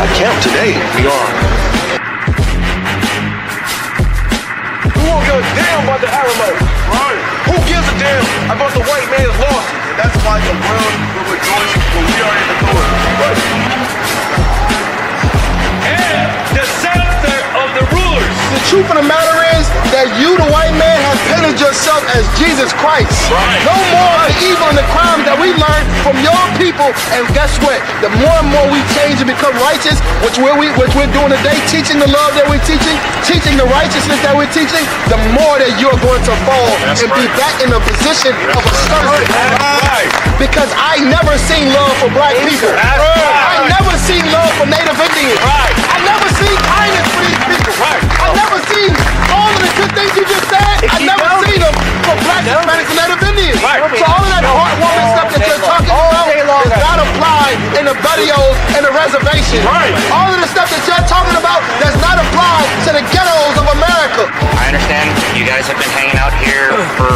got camp today. We are. Who won't give a damn about the Alamo? Right. Who gives a damn about the white man's losses? And that's why the world will rejoice when we are in authority. Right. And the center of the rulers. The truth of the matter is that you, the white man, have painted yourself as Jesus Christ. Right. No more of the evil and the crimes that we learned from your people. And guess what? The more and more we change and become righteous, which we're doing today, teaching the love that we're teaching the righteousness that we're teaching, the more that you're going to fall and be back in a position of a servant. Right. Because I never seen love for black people. I never seen love for Native Indians. Right. I never seen kindness for these people. Right. I never seen all of the good things you just said. I never seen them for black, Hispanics, and Native Indians. Right. So all of that heartwarming stuff that you're talking about is not applied in the barrios and the reservations. Right. All of the stuff that you're talking about does not apply to the ghettos of America. I understand you guys have been hanging out here for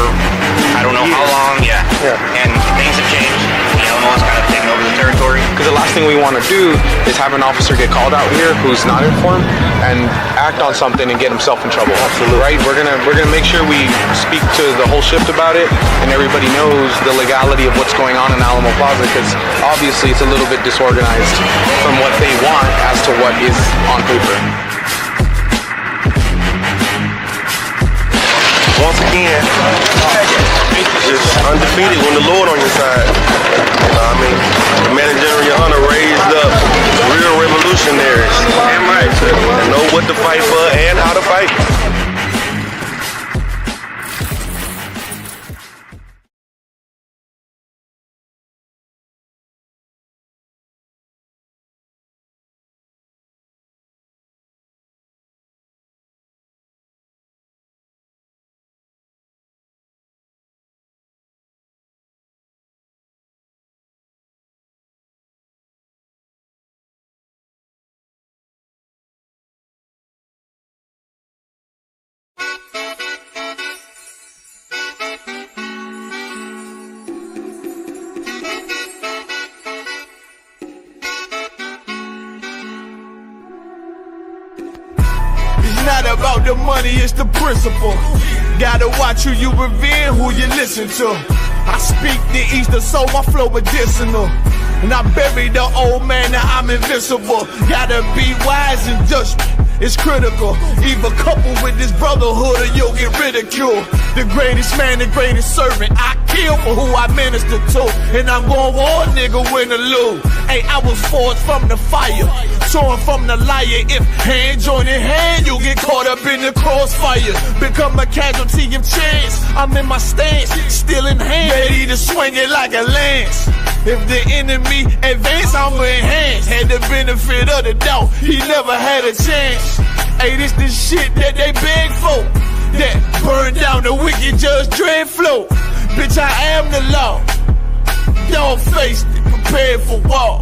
I don't know how long, and things have changed. The Alamos kind of taken over the territory. Because the last thing we want to do is have an officer get called out here who's not informed and act on something and get himself in trouble. Absolutely. Right? We're gonna make sure we speak to the whole shift about it, and everybody knows the legality of what's going on in Alamo Plaza, because obviously it's a little bit disorganized from what they want as to what is on paper. Once again, just undefeated when the Lord on your side. You know what I mean? The man in general, your honor, raised up real revolutionaries and rights that know what to fight for and how to fight. Not about the money, it's the principle. Gotta watch who you revere, who you listen to. I speak the Easter, so my flow medicinal. And I buried the old man, now I'm invincible. Gotta be wise in judgment, it's critical. Either couple with this brotherhood or you'll get ridiculed. The greatest man, the greatest servant, I kill for who I minister to. And I'm going war, nigga, win or lose. Hey, I was forged from the fire, torn from the liar. If hand join in hand, you get caught up in the crossfire. Become a casualty of chance. I'm in my stance, still in hand, ready to swing it like a lance. If the enemy advance, I'ma enhance. Had the benefit of the doubt, he never had a chance. Hey, this the shit that they beg for, that burned down the wicked Judge Dredd flow. Bitch, I am the law. Dog faced it, prepared for war.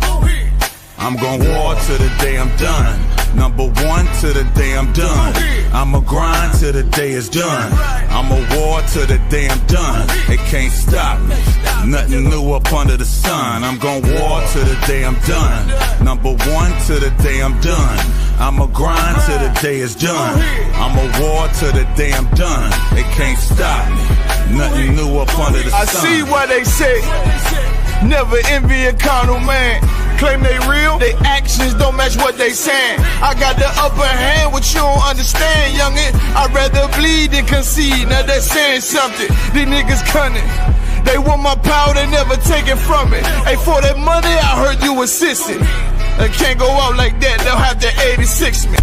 I'm gon' war till the day I'm done. Number one till the day I'm done. I'ma grind till the day is done. I'ma war till the day I'm done. It can't stop me. Nothing new up under the sun. I'm gon' war till the day I'm done. Number one till the day I'm done. I'ma grind till the day is done. I'ma war till the day I'm done. It can't stop me. Nothing new up under the sun. I see what they say. Never envy a carnal man. Claim they real, they actions don't match what they saying. I got the upper hand, what you don't understand, youngin'. I'd rather bleed than concede, now that's saying something. These niggas cunning, they want my power, they never take it from me. Hey, for that money, I heard you assisting. I can't go out like that, they'll have to 86 me.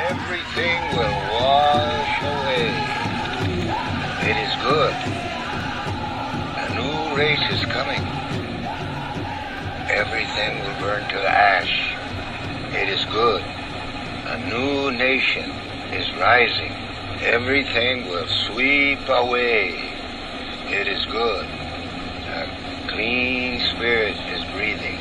Everything will wash away. It is good. A new race is coming. Everything will burn to ash. It is good. A new nation is rising. Everything will sweep away. It is good. A clean spirit is breathing.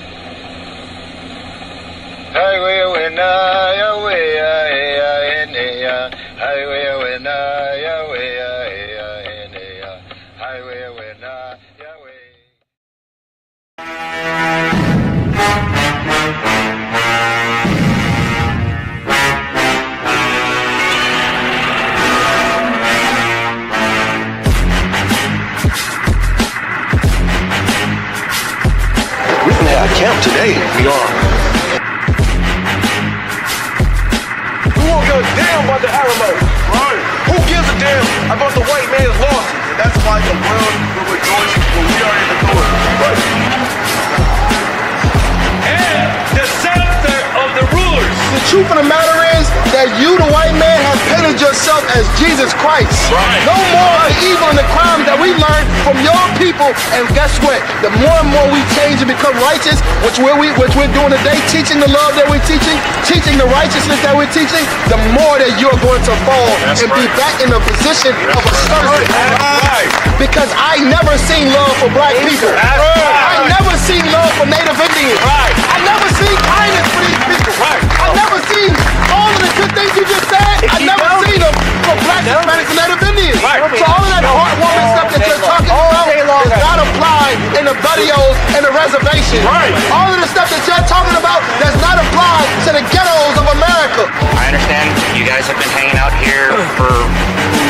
Camp today. We are. Who won't give a damn about the Alamo? Right. Who gives a damn about the white man's losses? That's why the world will rejoice when we are in the door. Right. And the center of the rulers. The truth of the matter is that you, the white man, have painted yourself as Jesus Christ. Right. No more of the evil and the crimes that we learned from your people. And guess what? The more and more we change and become righteous, which we're doing today, teaching the love that we're teaching the righteousness that we're teaching, the more that you're going to fall and be back in a position of a servant. Right. Because I never seen love for black people. I never seen love for Native Indians. Right. I never seen kindness for these people. Right. I never seen all of the good things you just said. I never seen them for black, Hispanics, and Native Indians. Right. So all of that heartwarming stuff that you're talking about is not applied in the barrios and the reservation. Right. All of the stuff that you're talking about does not apply to the ghettos of America. I understand you guys have been hanging out here for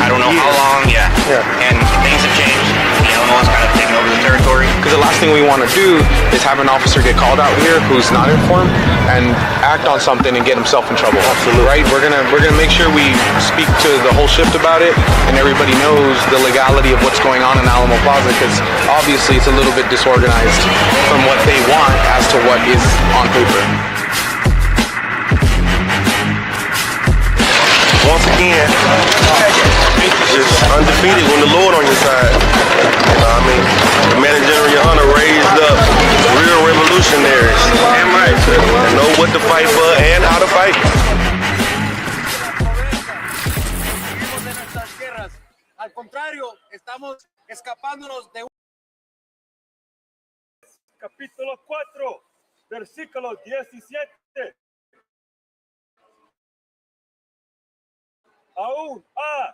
I don't know how long, and things have changed. The Illinois kind of taken over the territory. Because the last thing we want to do is have an officer get called out here who's not informed and act on something and get himself in trouble. Absolutely. Right? We're gonna make sure we speak to the whole shift about it, and everybody knows the legality of what's going on in Alamo Plaza, because obviously it's a little bit disorganized from what they want as to what is on paper. Once again, just undefeated when the Lord on your side. You know what I mean? The man in general, your honor, raised up real revolutionaries. Damn right. That know what to fight for and how to fight. Al contrario, estamos escapándonos de Capítulo 4, versículo 17. Aún ha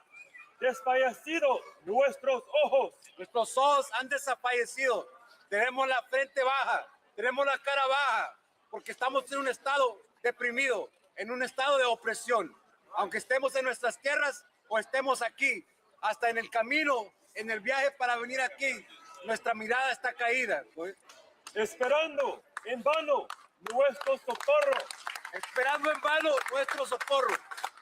desfallecido nuestros ojos. Nuestros ojos han desaparecido. Tenemos la frente baja, tenemos la cara baja, porque estamos en un estado deprimido, en un estado de opresión. Aunque estemos en nuestras tierras o estemos aquí, hasta en el camino, en el viaje para venir aquí, nuestra mirada está caída. Esperando en vano nuestro socorro. Esperando en vano nuestro socorro.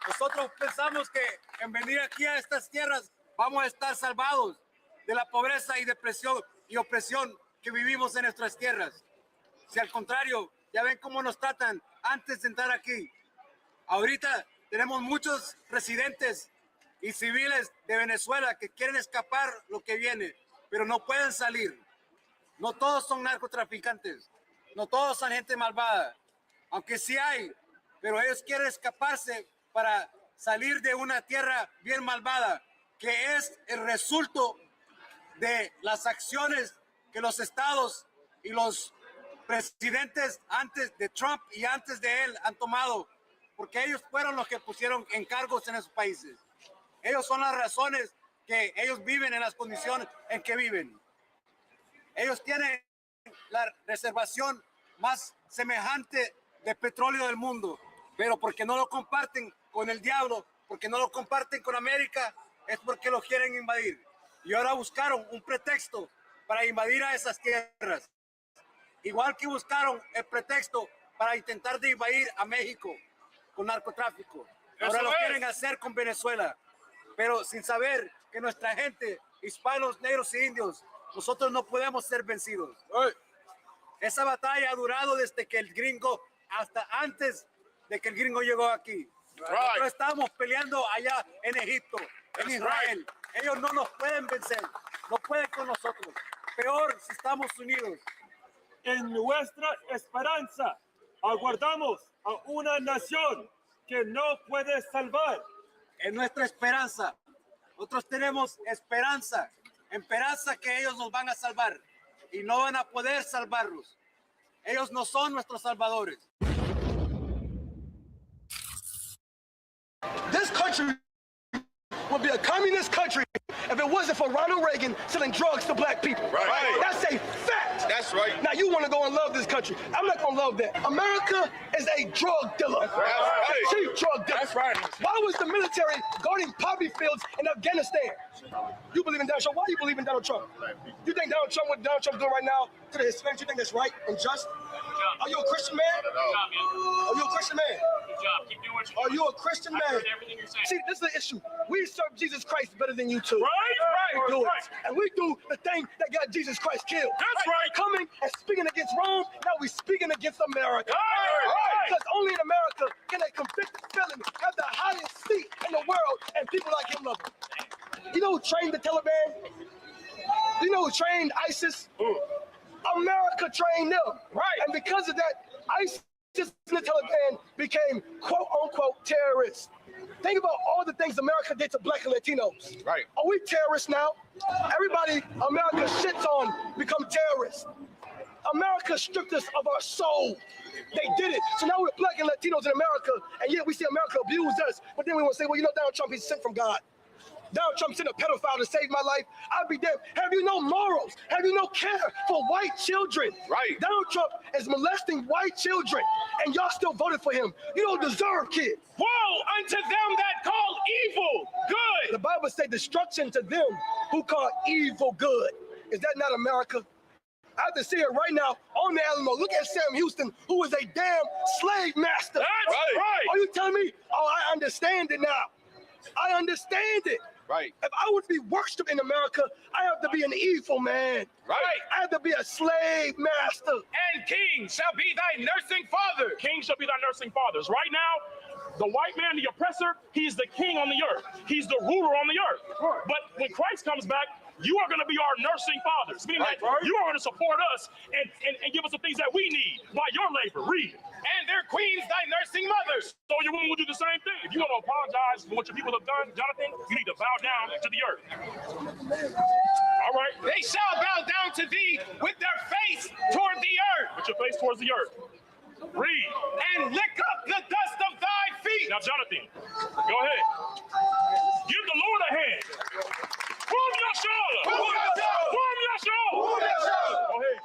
Nosotros pensamos que en venir aquí a estas tierras vamos a estar salvados de la pobreza y depresión y opresión que vivimos en nuestras tierras. Si al contrario, ya ven cómo nos tratan antes de entrar aquí. Ahorita tenemos muchos residentes y civiles de Venezuela que quieren escapar lo que viene, pero no pueden salir. No todos son narcotraficantes, no todos son gente malvada, aunque sí hay, pero ellos quieren escaparse para salir de una tierra bien malvada, que es el resultado de las acciones que los estados y los presidentes antes de Trump y antes de él han tomado, porque ellos fueron los que pusieron encargos en esos países. Ellos son las razones que ellos viven en las condiciones en que viven. Ellos tienen la reservación más semejante de petróleo del mundo, pero porque no lo comparten con el diablo, porque no lo comparten con América, es porque lo quieren invadir. Y ahora buscaron un pretexto para invadir a esas tierras. Igual que buscaron el pretexto para intentar de invadir a México con narcotráfico. Ahora lo quieren hacer con Venezuela, pero sin saber que nuestra gente, hispanos, negros e indios, nosotros no podemos ser vencidos. Esa batalla ha durado desde que el gringo, hasta antes de que el gringo llegó aquí. Nosotros estábamos peleando allá en Egipto, en Israel. Ellos no nos pueden vencer, no pueden con nosotros. Peor si estamos unidos. En nuestra esperanza aguardamos a una nación que no puede salvar. En nuestra esperanza, nosotros tenemos esperanza que ellos nos van a salvar y no van a poder salvarlos. Ellos no son nuestros salvadores. This country would be a communist country if it wasn't for Ronald Reagan selling drugs to black people. Right. That's a fact. That's right. Now you want to go and love this country. I'm not going to love that. America is a drug dealer. That's right. A cheap drug dealer. That's right. Why was the military guarding poppy fields in Afghanistan? You believe in Donald Trump. Why do you believe in Donald Trump? You think what Donald Trump doing right now to the Hispanics, you think that's right and just? Are you a Christian man? Are you a Christian man? Are you a Christian man? See, this is the issue. We serve Jesus Christ better than you two. Right. We do it. And we do the thing that got Jesus Christ killed. That's right. Coming and speaking against Rome, now we're speaking against America. Right. Because only in America can a convicted felon have the highest seat in the world and people like him love him. You know who trained the Taliban? You know who trained ISIS? America trained them. Right. And because of that, ISIS and the Taliban became quote-unquote terrorists. Think about all the things America did to black and Latinos. Right. Are we terrorists now? Everybody America shits on become terrorists. America stripped us of our soul. They did it. So now we're black and Latinos in America, and yet we see America abuse us. But then we want to say, well, you know, Donald Trump, he's sent from God. Donald Trump sent a pedophile to save my life. I'd be damned. Have you no morals? Have you no care for white children? Right. Donald Trump is molesting white children, and y'all still voted for him. You don't deserve kids. Woe unto them that call evil good. The Bible says destruction to them who call evil good. Is that not America? I have to see it right now on the Alamo. Look at Sam Houston, who was a damn slave master. That's right. Are you telling me, oh, I understand it now. I understand it. Right. If I was to be worshipped in America, I have to be an evil man. Right. I have to be a slave master. And king shall be thy nursing father. King shall be thy nursing fathers. Right now, the white man, the oppressor, he's the king on the earth. He's the ruler on the earth. But when Christ comes back, you are going to be our nursing fathers. Meaning that you are going to support us and give us the things that we need by your labor. Read. And their queens, thy nursing mothers. So your woman will do the same thing. If you want to apologize for what your people have done, Jonathan, you need to bow down to the earth. All right. They shall bow down to thee with their face toward the earth. With your face towards the earth. Read. And lick up the dust of thy feet. Now, Jonathan, go ahead. Give the Lord a hand. Boom your shoulder. Boom your shoulder. Go ahead.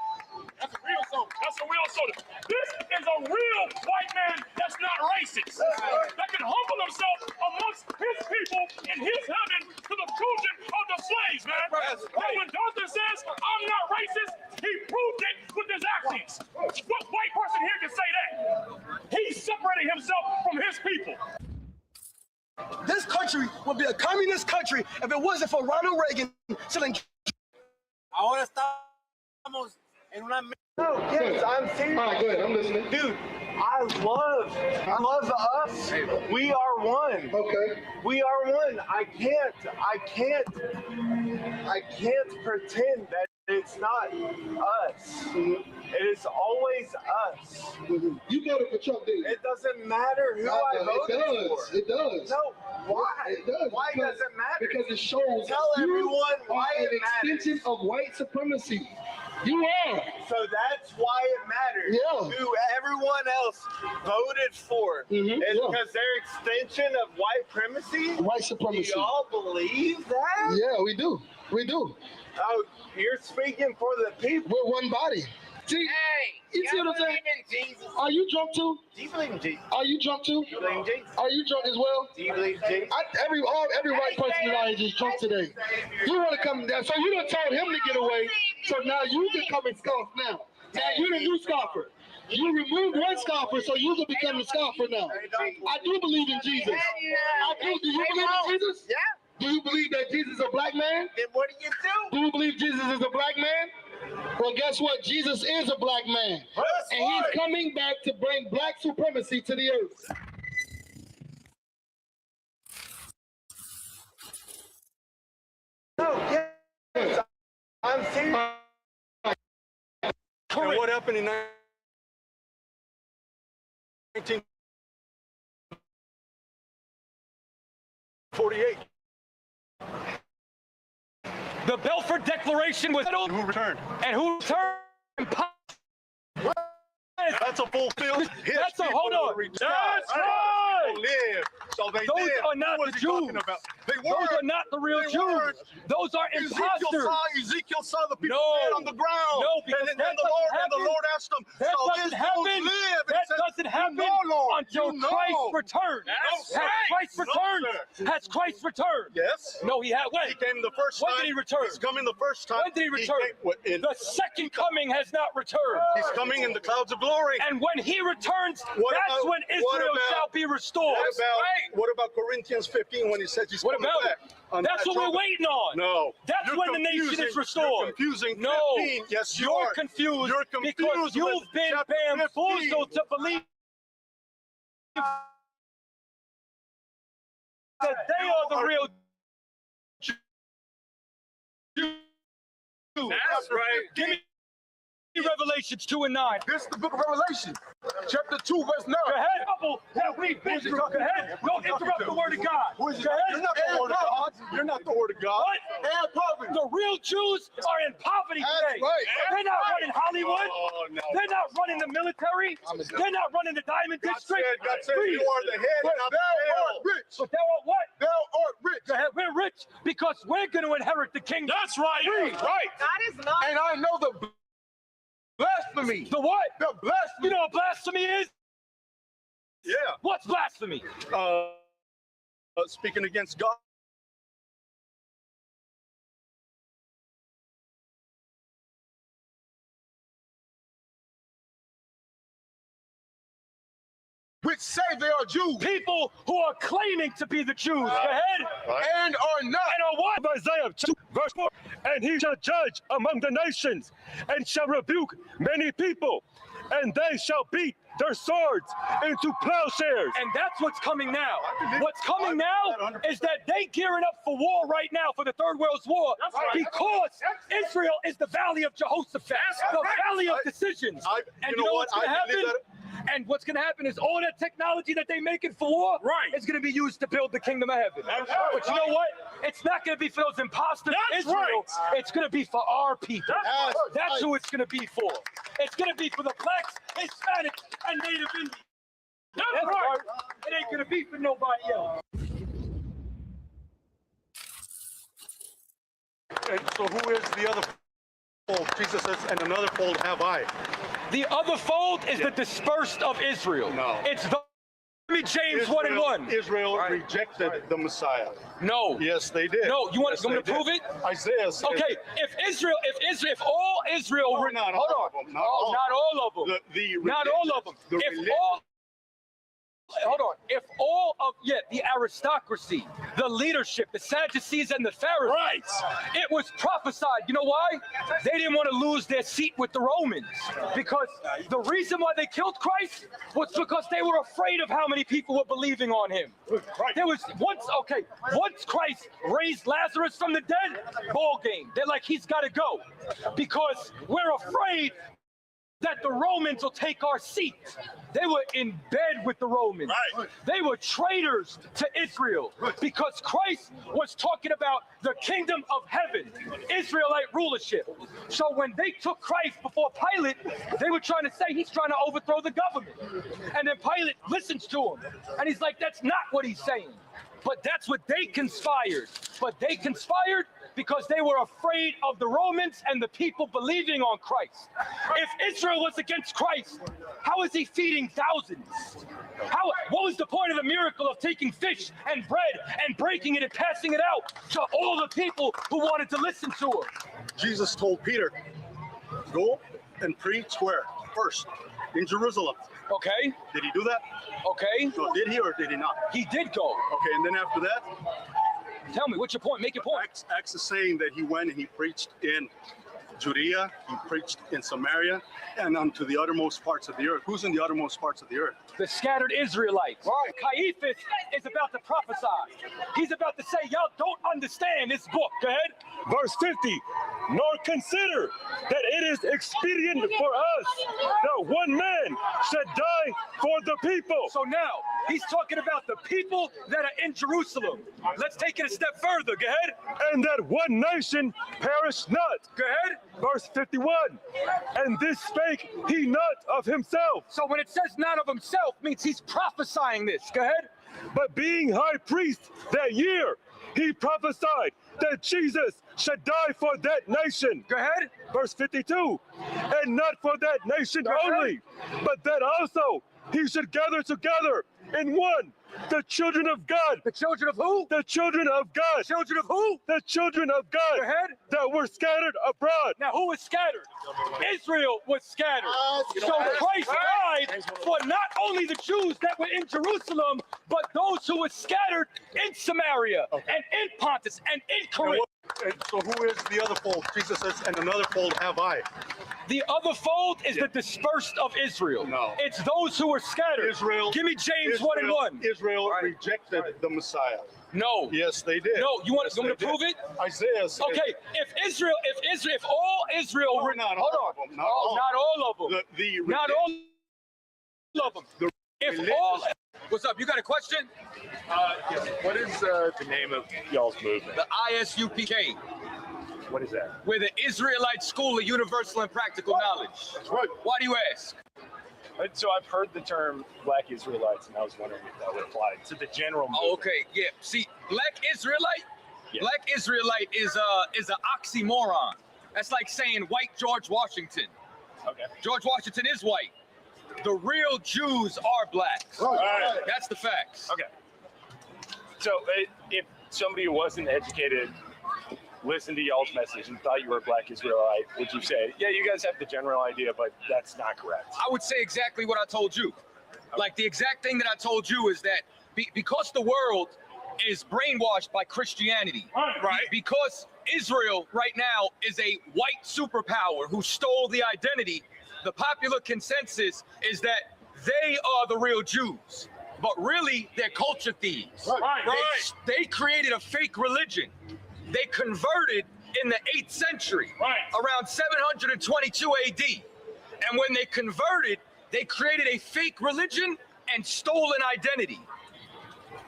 That's a real soldier. That's a real soldier. This is a real white man that's not racist. That can humble himself amongst his people in his heaven to the children of the slaves, man. And when Jonathan says, I'm not racist, he proved it with his actions. What white person here can say that? He separated himself from his people. This country would be a communist country if it wasn't for Ronald Reagan selling. Ahora estamos en una. No, yes, I'm serious. All right, go ahead. I'm listening. Dude, I love us. We are one. Okay. We are one. I can't pretend that it's not us. It is always us. You voted for Trump, didn't you? It doesn't matter who I voted for. It does. No, why? It does. Why does it matter? Because it shows Tell everyone why an it matters. extension of white supremacy. You are. So that's why it matters. Yeah. Who everyone else voted for is because they're extension of white supremacy. White supremacy. Do y'all believe that? Yeah, we do. We do. Oh, you're speaking for the people. We're one body. See, Hey, you see what I'm saying? believe in Jesus? Are you drunk too? Do you believe in Jesus? Are you drunk too? Do you believe in Jesus? Are you drunk as well? Do you believe in Jesus? Every white person out here is drunk today. You want to come down, so you done told him to get away. So now you can come and scoff now. Now you the new scoffer. You removed one scoffer, so you can become the scoffer now. I do believe in Jesus. I do. Do you believe in Jesus? Yeah. Do you believe that Jesus is a black man? Then what do you do? Do you believe Jesus is a black man? Well, guess what? Jesus is a black man. And he's coming back to bring black supremacy to the earth. No, yes. I'm serious. And what happened in 1948? The Belfort Declaration was Who returned? and who returned. That's a fulfilled history. Hold on. That's right. shall live. So they Those live. are not What the was he talking Jews. about? They Those weren't. are not the real They Jews. weren't. Those are imposters. Ezekiel saw the people No. dead on the ground. No, because and then that the doesn't Lord asked them, That so doesn't this happen. dude live. And That he said, doesn't happen "You know, Lord, until you know." Christ returns. That's Has right. Christ No, returned? sir. Has Christ returned? Yes. No, he had. When? He came the first When time. did he return? He's coming the first time. When did he return? The second coming has not returned. He's coming in the clouds of glory. And when he returns, What that's about- when Israel shall be restored. What about Corinthians 15 when he says he's What coming about back? it? That's what we're waiting on. No. That's You're when the nation confusing- is restored. You're confusing No. 15. Yes, you You're are. confused. You're confused because you've with been chapter 15. bamboozled to believe that they are the real Jews. That's right. Give me Revelations 2 and 9. This is the book of Revelation, chapter 2, verse 9. Go ahead, couple that we vision. Go ahead. Don't interrupt the word of God. Who is it? Go ahead. You're not the word of God. You're not the word of God. What? And poverty. The real Jews are in poverty That's today. right. They're not running Hollywood. Oh, no. They're not running the military. They're not running the Diamond God District. said Read. you are the head, But not the thou tail. art rich. But thou art what? Thou art rich. Go ahead. We're rich because we're going to inherit the kingdom. That's right. Read. Right. God is not. And I know the blasphemy. The what? The blasphemy. You know what blasphemy is? Yeah. What's blasphemy? Speaking against God. Which say they are Jews People who are claiming to be the Jews. Go ahead. and are not. And are what? Isaiah 2, verse 4. And he shall judge among the nations, and shall rebuke many people, and they shall beat their swords into plowshares. And that's what's coming now. What's coming now is that they gearing up for war right now, for the Third World War, because Israel is the valley of Jehoshaphat, the valley of decisions. And you know what's going to happen? And what's going to happen is all that technology that they making for war is going to be used to build the kingdom of heaven. But you know what? It's not going to be for those imposters in Israel. It's going to be for our people. That's who it's going to be for. It's going to be for the blacks, Hispanics, and Native Indians. That's right. It ain't going to be for nobody else. And so who is the other fold? Jesus says, and another fold have I. The other fold is the dispersed of Israel. No. It's the James 1 and 1. Israel rejected the Messiah. No. Yes, they did. No, you want Yes, me to they prove did. it? Isaiah said Okay, if all Israel, No, not hold all on, of them, not all. not all of them, not all of them. the If religion- all, hold on, if all of the aristocracy, the leadership, the Sadducees and the Pharisees, it was prophesied. You know why? They didn't want to lose their seat with the Romans, because the reason why they killed Christ was because they were afraid of how many people were believing on him. There was once Christ raised Lazarus from the dead, ball game. They're like, he's got to go, because we're afraid that the Romans will take our seat. They were in bed with the Romans. They were traitors to Israel, because Christ was talking about the kingdom of heaven, Israelite rulership. So when they took Christ before Pilate, they were trying to say he's trying to overthrow the government. And then Pilate listens to him, and he's like, that's not what he's saying. But that's what they conspired. But they conspired because they were afraid of the Romans and the people believing on Christ. If Israel was against Christ, how is he feeding thousands? What was the point of the miracle of taking fish and bread and breaking it and passing it out to all the people who wanted to listen to him? Jesus told Peter, go and preach where? First, in Jerusalem. Okay. Did he do that? Okay. So did he or did he not? He did go. Okay, and then after that? Tell me, what's your point? Make your point. Acts is saying that he went and he preached in Judea, he preached in Samaria, and unto the uttermost parts of the earth. Who's in the uttermost parts of the earth? The scattered Israelites. Caiaphas is about to prophesy. He's about to say, y'all don't understand this book. Go ahead. Verse 50, nor consider that it is expedient for us that one man should die for the people. So now, he's talking about the people that are in Jerusalem. Let's take it a step further. Go ahead. And that one nation perish not. Go ahead. Verse 51, and this spake he not of himself. So when it says not of himself, means he's prophesying this. Go ahead. But being high priest that year, he prophesied that Jesus should die for that nation. Go ahead. Verse 52. And not for that nation only, but that also he should gather together in one the children of God. The children of who? The children of God. Children of who? The children of God. Go ahead. That were scattered abroad. Now, who was scattered? Israel was scattered. So Christ died for not only the Jews that were in Jerusalem, but those who were scattered in Samaria and in Pontus and in Corinth. And so who is the other fold? Jesus says, and another fold have I. The other fold is the dispersed of Israel. No. It's those who were scattered. Israel. Give me James 1:1. Israel rejected the Messiah. No. Yes, they did. No, you want Yes, me to they prove did. it? Isaiah said, Okay, if all Israel were not hold all on, of them, not oh, all. not all of them, not all of them. If all, what's up? You got a question? Yes. What is the name of y'all's movement? The ISUPK. What is that? We're the Israelite School of Universal and Practical Knowledge. That's right. Why do you ask? So I've heard the term Black Israelites, and I was wondering if that would apply to the general movement. Oh, okay, yeah. See, Black Israelite, Yeah. Black Israelite is an oxymoron. That's like saying white George Washington. Okay. George Washington is white. The real Jews are blacks. Right. That's the facts. Okay. So if somebody who wasn't educated listened to y'all's message and thought you were a Black Israelite, would you say, yeah, you guys have the general idea, but that's not correct? I would say exactly what I told you. Like the exact thing that I told you is that because the world is brainwashed by Christianity, Right. because Israel right now is a white superpower who stole the identity, the popular consensus is that they are the real Jews. But really, they're culture thieves. Right. They created a fake religion. They converted in the 8th century, around 722 AD. And when they converted, they created a fake religion and stole an identity.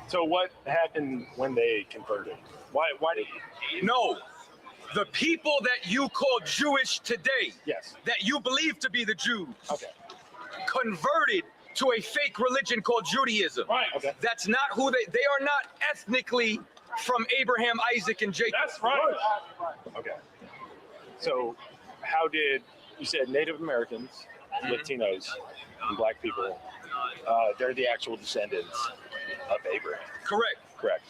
So what happened when they converted? Why did No, the people that you call Jewish today, Yes. that you believe to be the Jews, Okay. converted to a fake religion called Judaism. Right. Okay. That's not who they are not ethnically from Abraham, Isaac, and Jacob. That's right. Okay. So how did, you said Native Americans, Latinos, and Black people, they're the actual descendants of Abraham. Correct. Correct.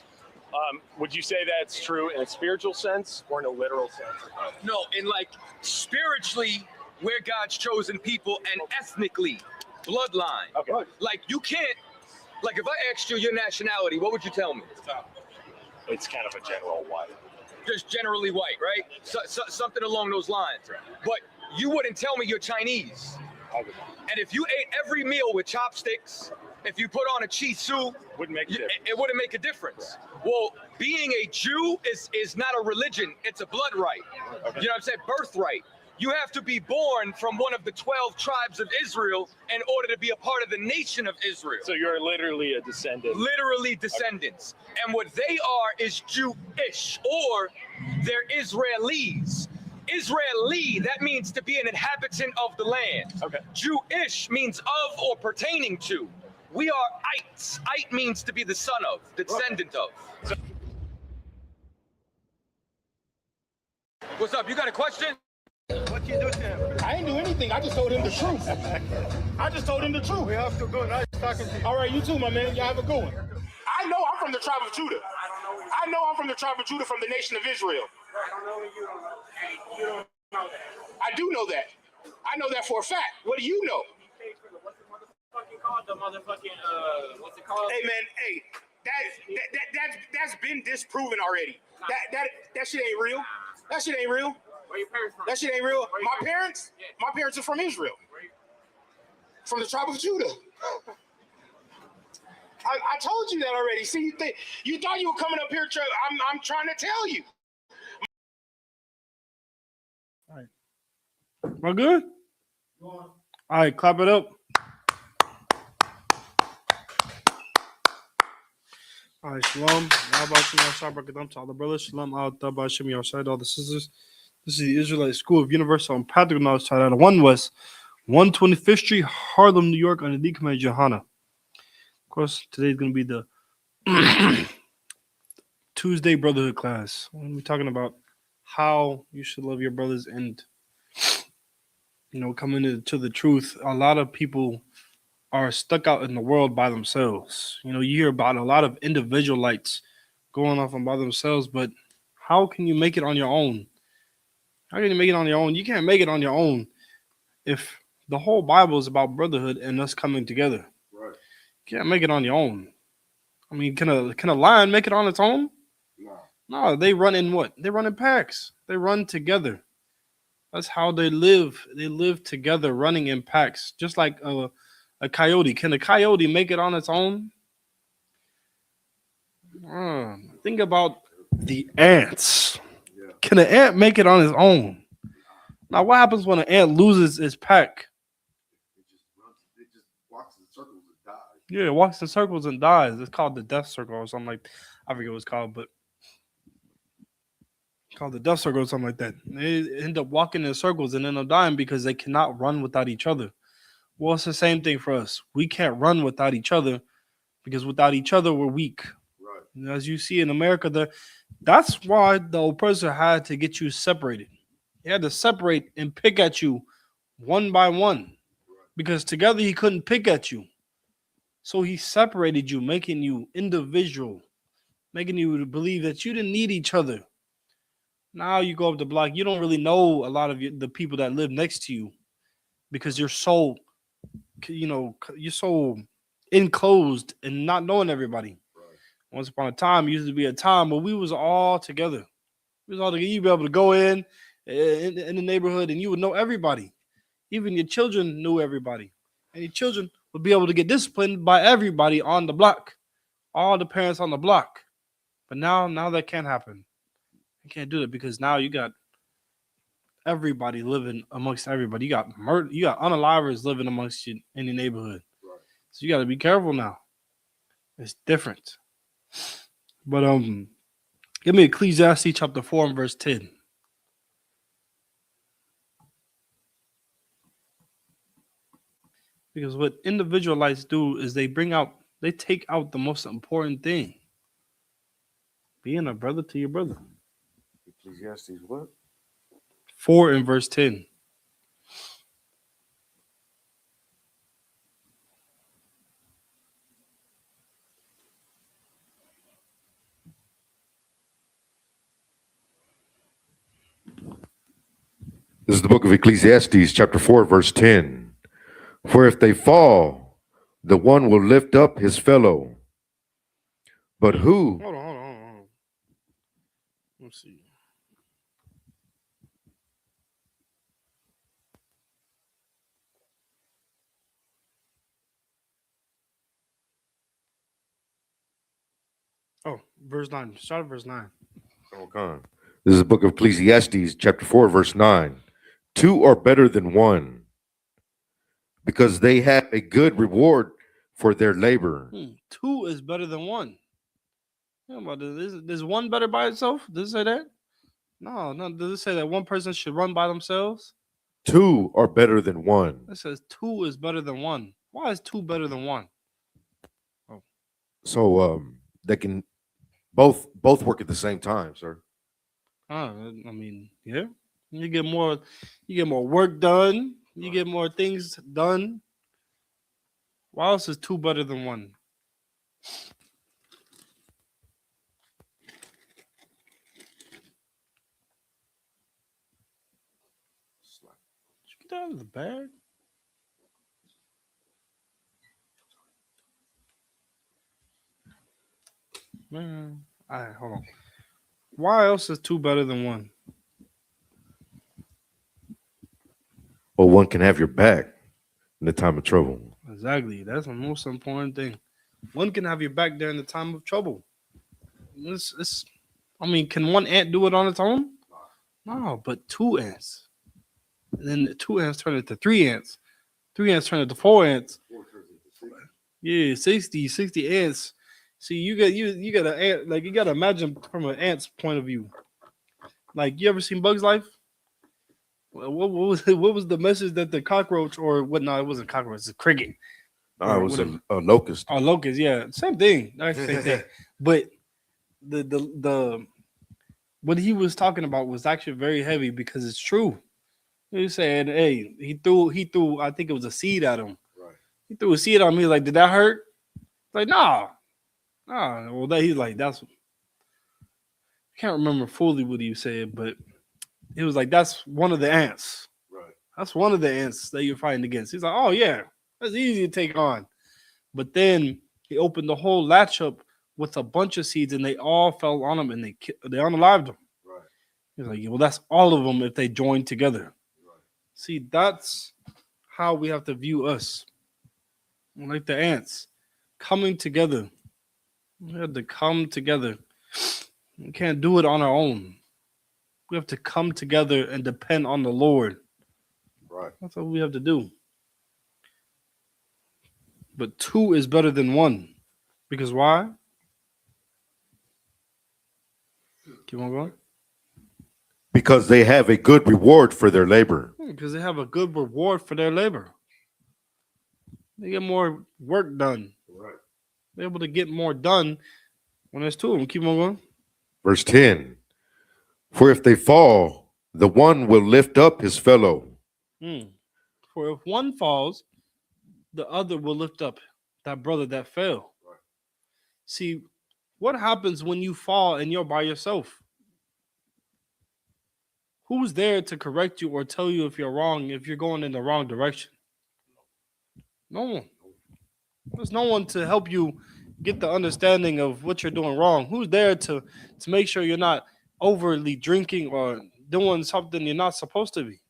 Would you say that's true in a spiritual sense or in a literal sense? No, in like spiritually, we're God's chosen people, and ethnically, bloodline. Okay. Like you can't, like if I asked you your nationality, what would you tell me? It's kind of a general white. Just generally white, right? Something along those lines. But you wouldn't tell me you're Chinese. And if you ate every meal with chopsticks, if you put on a chi su, Wouldn't make a difference. it wouldn't make a difference. Well, being a Jew is not a religion, it's a blood right. Okay. You know what I'm saying? Birthright. You have to be born from one of the 12 tribes of Israel in order to be a part of the nation of Israel. So you're literally a descendant. Literally descendants. And what they are is Jewish, or they're Israelis. Israeli, that means to be an inhabitant of the land. Okay. Jewish means of or pertaining to. We are ites. Ite means to be the son of, the descendant of. What's up? You got a question? What you do to him? I didn't do anything. I just told him the truth. I just told him the truth. We have to go. Nice talking to you. All right, you too, my man. Y'all have a good one. I know I'm from the tribe of Judah. I know I'm from the tribe of Judah, from the nation of Israel. I don't know you don't know that. I do know that. I know that for a fact. What do you know? What's the motherfucking called? The motherfucking what's it called? Hey man, hey, that's been disproven already. That shit ain't real. That shit ain't real. Where your parents from? That shit ain't real. My parents are from Israel. From the tribe of Judah. I told you that already. See, you thought you were coming up here. I'm trying to tell you. All right. We're good? All right, clap it up. All right, shalom. To all the brothers. Shalom out Shem Yahshua, all the sisters. This is the Israelite School of Universal and Practical Knowledge taught out of 1 West, 125th Street, Harlem, New York, under the command of Johanna. Of course, today's going to be the Tuesday Brotherhood class. We're talking about how you should love your brothers and, coming into the truth. A lot of people are stuck out in the world by themselves. You hear about a lot of individualites going off and by themselves, but how can you make it on your own? How can you make it on your own? You can't make it on your own if the whole Bible is about brotherhood and us coming together. Right. You can't make it on your own. I mean, can a lion make it on its own? No, they run in what? They run in packs. They run together. That's how they live. They live together, running in packs, just like a coyote. Can a coyote make it on its own? Think about the ants. Yeah. Can an ant make it on its own? Now, what happens when an ant loses its pack? It just walks in circles and dies. Yeah, it walks in circles and dies. It's called the death circle or something like. I forget what it's called, but called the death circle or something like that. They end up walking in circles and end up dying because they cannot run without each other. Well, it's the same thing for us. We can't run without each other because without each other, we're weak. Right. And as you see in America, that's why the oppressor had to get you separated. He had to separate and pick at you one by one because together he couldn't pick at you. So he separated you, making you individual, making you believe that you didn't need each other. Now you go up the block, you don't really know a lot of the people that live next to you because you're so, you're so enclosed and not knowing everybody. Right. Once upon a time, used to be a time where we was all together. We was all together. You'd be able to go in the neighborhood and you would know everybody. Even your children knew everybody. And your children would be able to get disciplined by everybody on the block. All the parents on the block. But now that can't happen. You can't do it because now you got everybody living amongst everybody. You got murder, you got unalivers living amongst you in your neighborhood. Right. So you got to be careful now. It's different. But give me Ecclesiastes chapter 4 and verse 10. Because what individualites do is they take out the most important thing. Being a brother to your brother. Ecclesiastes what? 4 and verse 10. This is the book of Ecclesiastes, chapter 4, verse 10. For if they fall, the one will lift up his fellow. But who? Hold on. Let's see. Oh, verse 9. Start at verse 9. Okay. This is the book of Ecclesiastes, chapter 4, verse 9. Two are better than one, because they have a good reward for their labor. Two is better than one. Yeah, but is one better by itself? Does it say that? No. Does it say that one person should run by themselves? Two are better than one. It says two is better than one. Why is two better than one? Oh. So they can both work at the same time, sir. I mean, yeah. You get more work done. You get more things done. Why else is two better than one? Did you get that out of the bag? Man, all right, hold on. Why else is two better than one? Well, one can have your back in the time of trouble. Exactly. That's the most important thing. One can have your back during the time of trouble. Can one ant do it on its own? No, but two ants. And then the two ants turn into three ants. Three ants turn into four ants. Yeah, 60 ants. See, you got an ant, like you gotta imagine from an ant's point of view. Like, you ever seen Bug's Life? What was the message that the cockroach or what? No, it wasn't cockroach. It's a cricket. No, it was a locust. Oh, locust, yeah, same thing. That's the same thing. But the what he was talking about was actually very heavy because it's true. He said, "Hey, he threw. I think it was a seed at him. Right. He threw a seed at him. He's like, did that hurt? Like, nah. Well, he's like, that's. I can't remember fully what he said, but it was like that's one of the ants. Right. That's one of the ants that you're fighting against. He's like, oh yeah, that's easy to take on. But then he opened the whole latch up with a bunch of seeds, and they all fell on him, and they unalived him. Right. He's like, well, that's all of them if they join together. Right. See, that's how we have to view us, like the ants, coming together. We have to come together. We can't do it on our own. We have to come together and depend on the Lord. Right. That's what we have to do. But 2 is better than 1. Because why? Keep on going. Because they have a good reward for their labor. Because they have a good reward for their labor. They get more work done. Right. They're able to get more done when there's 2 of them. Keep on going. Verse 10. For if they fall, the one will lift up his fellow. For if one falls, the other will lift up that brother that fell. Right. See, what happens when you fall and you're by yourself? Who's there to correct you or tell you if you're wrong, if you're going in the wrong direction? No one. There's no one to help you get the understanding of what you're doing wrong. Who's there to make sure you're not overly drinking or doing something you're not supposed to be?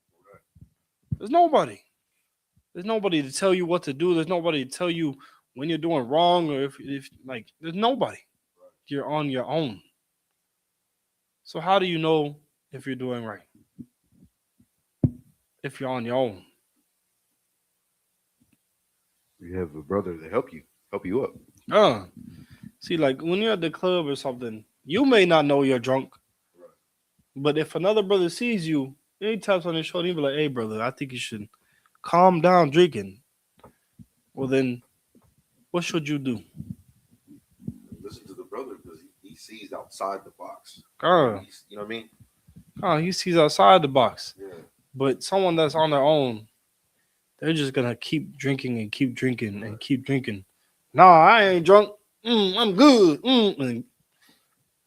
There's nobody. There's nobody to tell you what to do. There's nobody to tell you when you're doing wrong or if like there's nobody. You're on your own. So how do you know if you're doing right? If you're on your own. You have a brother to help you up. See, like when you're at the club or something, you may not know you're drunk. Right. But if another brother sees you, he taps on his shoulder, he'll be like, hey, brother, I think you should calm down drinking. Well, then, what should you do? Listen to the brother because he sees outside the box. You know what I mean? He sees outside the box. Yeah. But someone that's on their own, they're just going to keep drinking and keep drinking and keep drinking. No, I ain't drunk. I'm good. And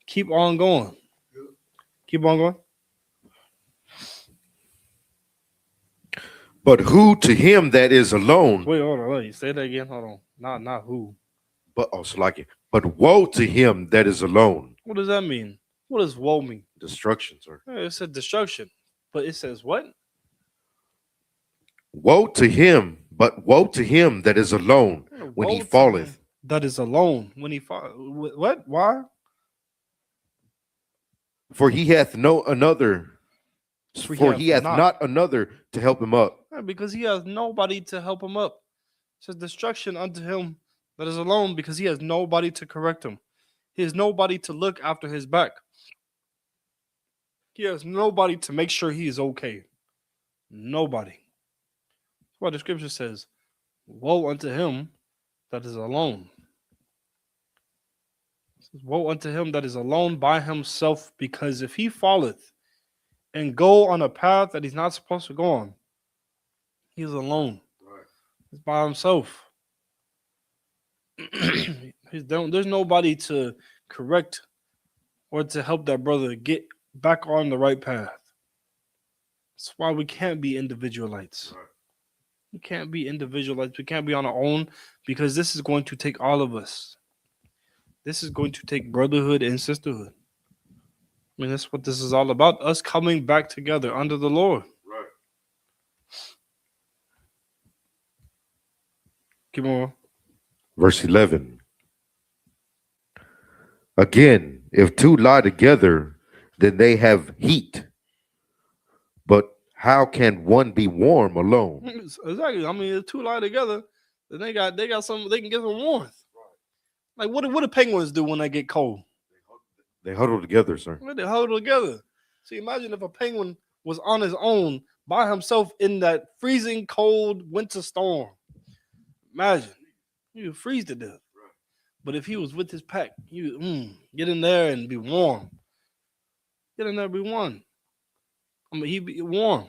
keep on going. Keep on going. But who to him that is alone? Wait, hold on. Wait, say that again. Hold on. Not who. But also like it. But woe to him that is alone. What does that mean? What does woe mean? Destruction, sir. Yeah, it said destruction. But it says what? Woe to him, but woe to him that is alone when he falleth. That is alone when he falleth. What? Why? For he hath no another. For he hath not another to help him up. Yeah, because he has nobody to help him up. It says destruction unto him that is alone because he has nobody to correct him. He has nobody to look after his back. He has nobody to make sure he is okay. Nobody. That's why the scripture says, woe unto him that is alone. It says, woe unto him that is alone by himself, because if he falleth and go on a path that he's not supposed to go on, he's alone. Right. He's by himself. There's nobody to correct or to help that brother get back on the right path. That's why we can't be individualites. Right. We can't be individualites. We can't be on our own because this is going to take all of us. This is going to take brotherhood and sisterhood. I mean, that's what this is all about. Us coming back together under the Lord. Right. Keep on. Verse 11. Again, if two lie together, then they have heat. But how can one be warm alone? Exactly. I mean, if two lie together, then they got some. They can get some warmth. Like what do penguins do when they get cold? They huddle together, sir. They huddle together. See, imagine if a penguin was on his own by himself in that freezing cold winter storm. Imagine. he would freeze to death. But if he was with his pack, he would get in there and be warm. Get in there and be warm. I mean, he'd be warm.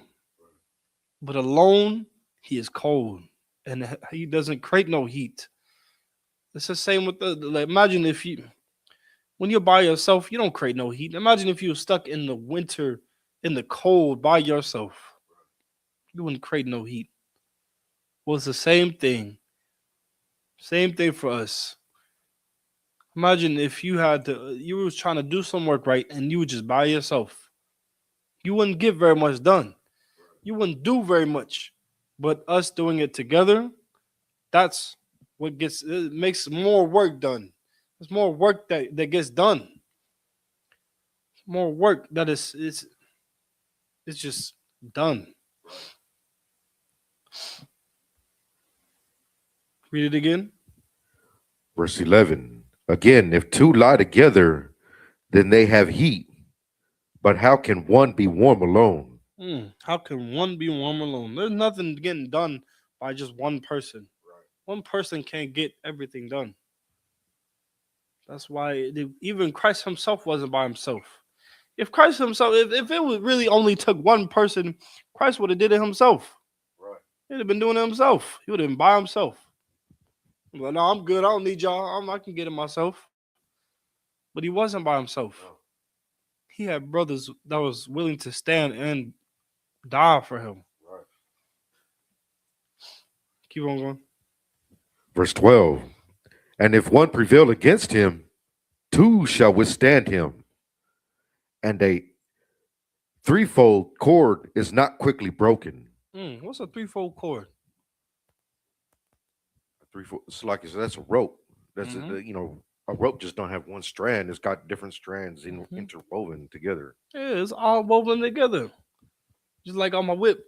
But alone, he is cold. And he doesn't create no heat. It's the same with like, imagine if when you're by yourself, you don't create no heat. Imagine if you were stuck in the winter, in the cold by yourself. You wouldn't create no heat. Well, it's the same thing. Same thing for us. Imagine if you was trying to do some work right and you were just by yourself. You wouldn't get very much done. You wouldn't do very much. But us doing it together, that's what makes more work done. There's more work that gets done. More work that it's just done. Read it again. Verse 11. Again, if two lie together, then they have heat. But how can one be warm alone? How can one be warm alone? There's nothing getting done by just one person. One person can't get everything done. That's why even Christ himself wasn't by himself. If Christ himself, if it would really only took one person, Christ would have did it himself. Right. He'd have been doing it himself. He would have been by himself. Well, no, I'm good. I don't need y'all. I can get it myself. But he wasn't by himself. No. He had brothers that was willing to stand and die for him. Right. Keep on going. Verse 12. And if one prevail against him, two shall withstand him. And a threefold cord is not quickly broken. What's a threefold cord? It's like that's a rope. That's a rope just don't have one strand. It's got different strands interwoven together. Yeah, it's all woven together. Just like on my whip,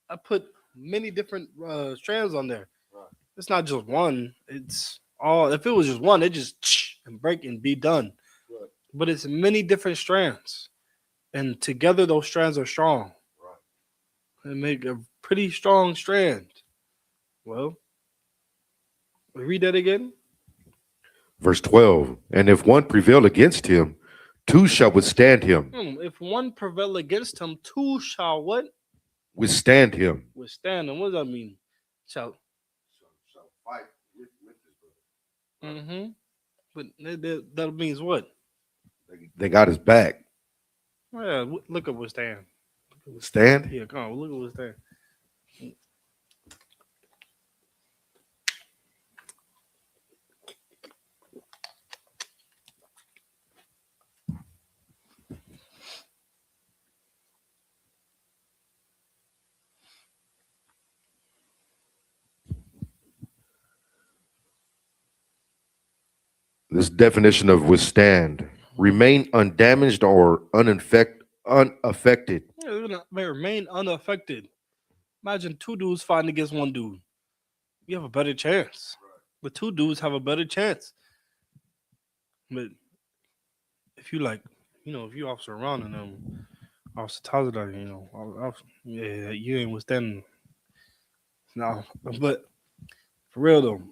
I put many different strands on there. Right. It's not just one. It's all. If it was just one, it just and break and be done. Right. But it's many different strands, and together those strands are strong. Right. They make a pretty strong strand. Well, read that again. Verse 12. And if one prevail against him, two shall withstand him. If one prevail against him, two shall what? Withstand him. Withstand him. What does that mean? Shall fight with his brother. But that means what? They got his back. Yeah, look at withstand. Stand? Yeah, come on, look at withstand. This definition of withstand: remain undamaged or unaffected. Yeah, they remain unaffected. Imagine two dudes fighting against one dude. You have a better chance. The two dudes have a better chance. But if you if you Officer Ron and Officer Tazadar, you ain't withstanding. No, but for real though,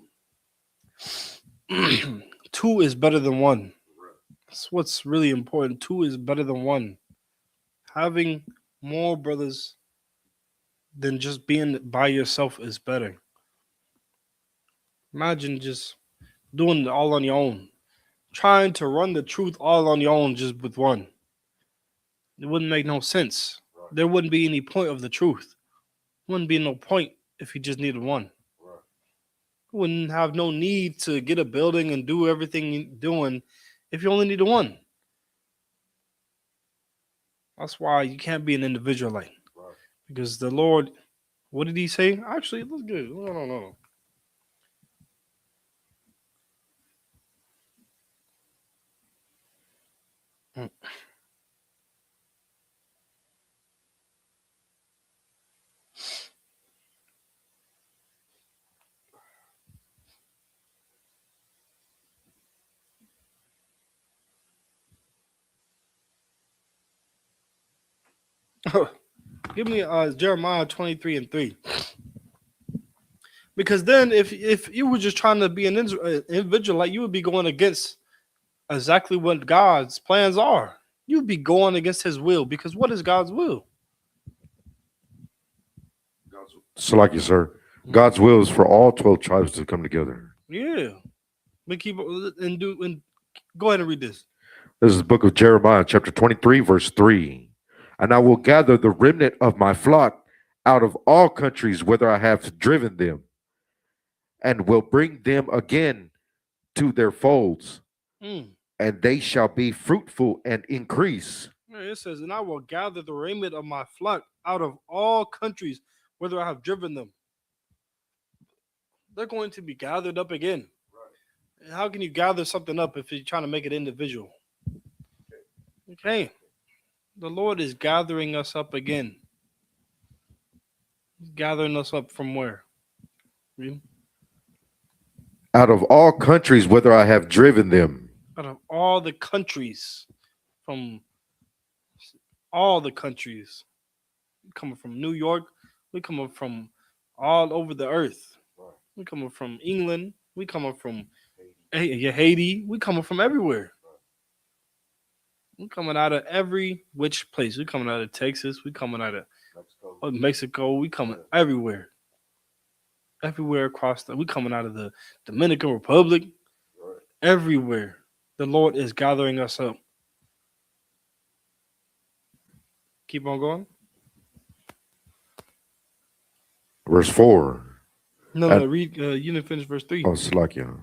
two is better than one. That's what's really important. Two is better than one. Having more brothers than just being by yourself is better. Imagine just doing it all on your own. Trying to run the truth all on your own just with one. It wouldn't make no sense. Right. There wouldn't be any point of the truth. Wouldn't be no point if you just needed one. Right. Wouldn't have no need to get a building and do everything you're doing if you only needed one. That's why you can't be an individualite. Right. Because the Lord, what did he say? Actually, it looks good. No. Give me Jeremiah 23:3. Because then, if you were just trying to be an individual, like you would be going against exactly what God's plans are. You'd be going against His will. Because what is God's will? So, like you, sir, God's will is for all 12 tribes to come together. Yeah. But keep and go ahead and read this. This is the book of Jeremiah, chapter 23, verse 3. And I will gather the remnant of my flock out of all countries whither I have driven them, and will bring them again to their folds, and they shall be fruitful and increase. It says, and I will gather the remnant of my flock out of all countries whither I have driven them. They're going to be gathered up again. Right. How can you gather something up if you're trying to make it individual? Okay. The Lord is gathering us up again. He's gathering us up from where? Read. Out of all countries whither I have driven them. Out of all the countries, from all the countries. We're coming from New York. We're coming from all over the earth. We're coming from England. We're coming from Haiti. We're coming from everywhere. We're coming out of every which place. We're coming out of Texas. We're coming out of Mexico. We're coming everywhere. Everywhere across we're coming out of the Dominican Republic. Everywhere. The Lord is gathering us up. Keep on going. Verse 4. No, read. You didn't finish verse 3. Oh, Salakia.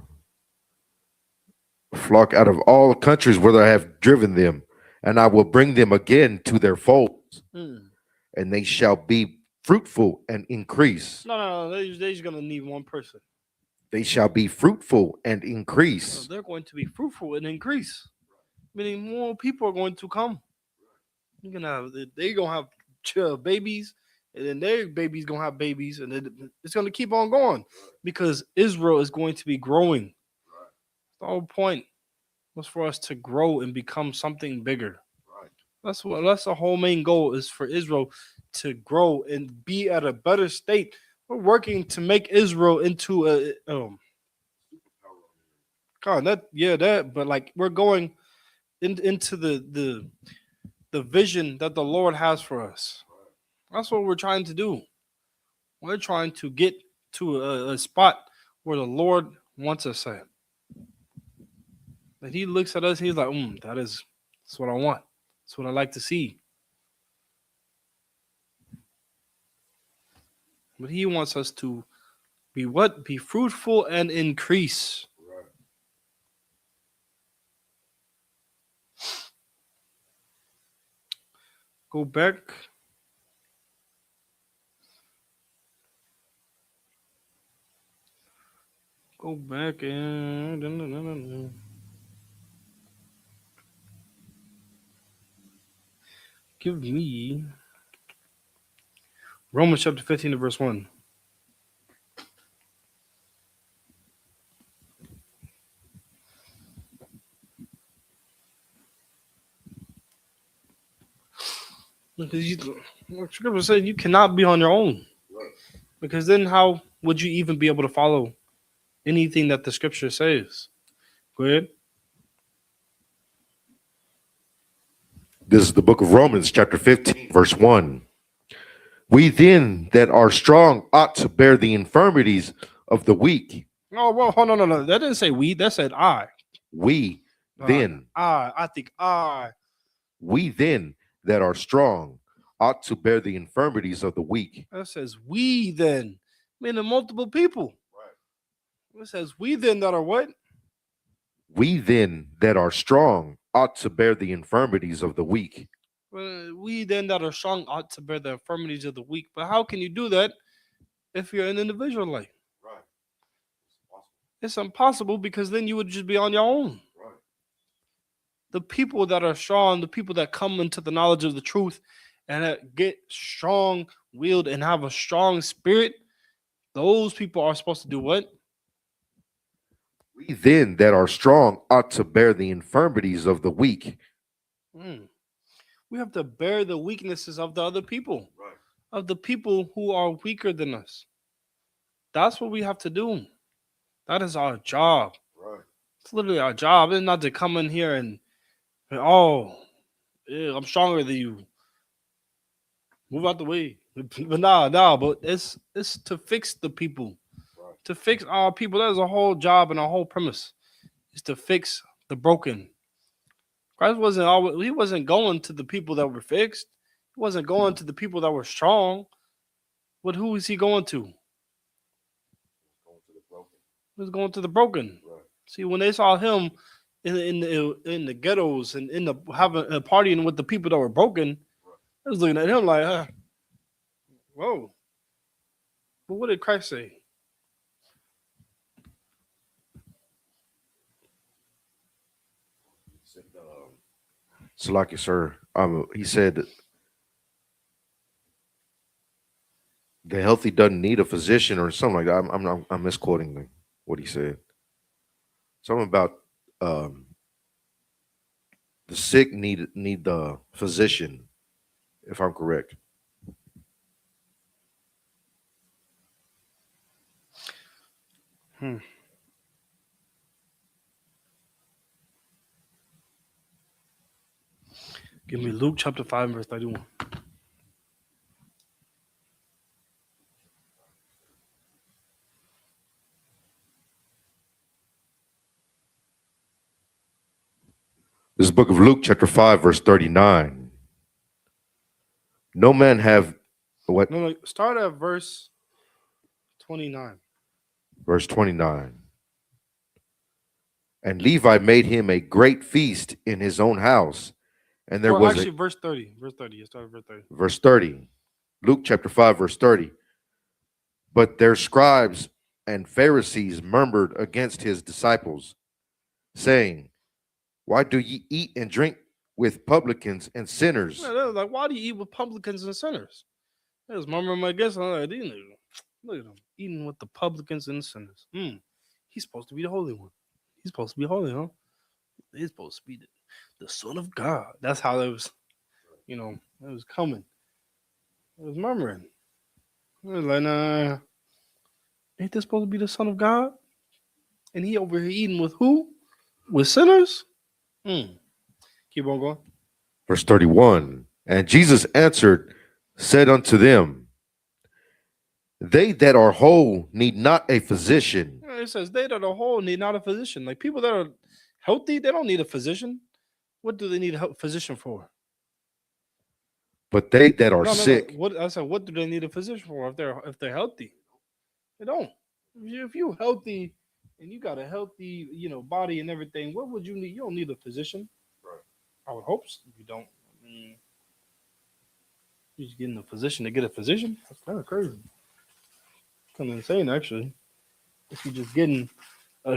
Flock out of all countries whither I have driven them, and I will bring them again to their folds, and they shall be fruitful and increase. No. They're just going to need one person. They shall be fruitful and increase. So they're going to be fruitful and increase. Meaning more people are going to come. They're going to have babies, and then their babies going to have babies, and then it's going to keep on going because Israel is going to be growing. The whole point was for us to grow and become something bigger. That's the whole main goal is for Israel to grow and be at a better state. We're working to make Israel into a but like we're going into the vision that the Lord has for us. That's what we're trying to do. We're trying to get to a spot where the Lord wants us at. That He looks at us, He's like, that's what I want. That's what I like to see. But He wants us to be what? Be fruitful and increase. Right. Go back. Go back and give me Romans chapter 15 to verse 1. Because Scripture says you cannot be on your own. Because then how would you even be able to follow anything that the Scripture says? Go ahead. This is the book of Romans, chapter 15, verse 1. We then that are strong ought to bear the infirmities of the weak. Oh, well, hold on, no. That didn't say we. That said I. We then. I think I. We then that are strong ought to bear the infirmities of the weak. That says we then. Meaning multiple people. Right. It says we then that are what? We then that are strong ought to bear the infirmities of the weak. We then that are strong ought to bear the infirmities of the weak. But how can you do that if you're an individual? Right. It's impossible because then you would just be on your own. Right. The people that are strong, the people that come into the knowledge of the truth and that get strong-willed and have a strong spirit, those people are supposed to do what? We then that are strong ought to bear the infirmities of the weak. We have to bear the weaknesses of the other people, right. Of the people who are weaker than us. That's what we have to do. That is our job. Right. It's literally our job. It's not to come in here and oh, yeah, I'm stronger than you. Move out the way. But nah. But it's to fix the people, to fix our people. That's a whole job and a whole premise. Is to fix the broken. Christ wasn't always. He wasn't going to the people that were fixed. He wasn't going to the people that were strong. But who is he going to? He was going to the broken. Right. See, when they saw him in the ghettos and in the having a partying with the people that were broken, they was looking at him like, whoa. But what did Christ say? So, like you, sir, he said the healthy doesn't need a physician or something like that. I'm misquoting what he said. Something about the sick need the physician, if I'm correct. Give me Luke chapter 5, verse 31. This is the book of Luke, chapter 5, verse 39. No man have what? No, start at verse 29. Verse 29. And Levi made him a great feast in his own house. And there was actually verse 30. Verse 30. You started verse 30. Verse 30. Luke chapter 5, verse 30. But their scribes and Pharisees murmured against his disciples, saying, why do ye eat and drink with publicans and sinners? Yeah, they was like, why do you eat with publicans and sinners? They was murmuring against him. Like, look at him eating with the publicans and sinners. He's supposed to be the holy one. He's supposed to be holy, huh? He's supposed to be the Son of God. That's how it was, it was coming. It was murmuring. It was like, nah, ain't this supposed to be the Son of God? And he over here eating with who? With sinners? Keep on going. Verse 31. And Jesus answered, said unto them, they that are whole need not a physician. It says they that are whole need not a physician. Like people that are healthy, they don't need a physician. What do they need a physician for? But they that are sick. What I said, what do they need a physician for if they're healthy? They don't. If you're healthy and you got a healthy, body and everything, what would you need? You don't need a physician. Right. I would hope so. You don't. I mean, you're just getting a physician to get a physician? That's kind of crazy. Kind of insane, actually. If you're just getting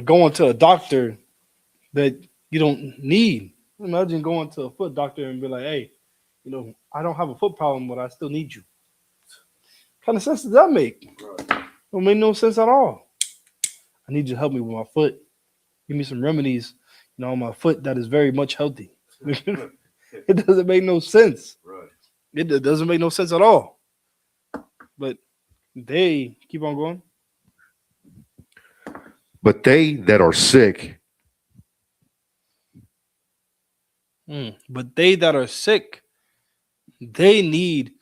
going to a doctor that you don't need. Imagine going to a foot doctor and be like, hey, I don't have a foot problem, but I still need you. What kind of sense does that make? Right. Don't make no sense at all. I need you to help me with my foot. Give me some remedies, on my foot that is very much healthy. It doesn't make no sense. Right. It doesn't make no sense at all. But they keep on going. But they that are sick. But they that are sick, they need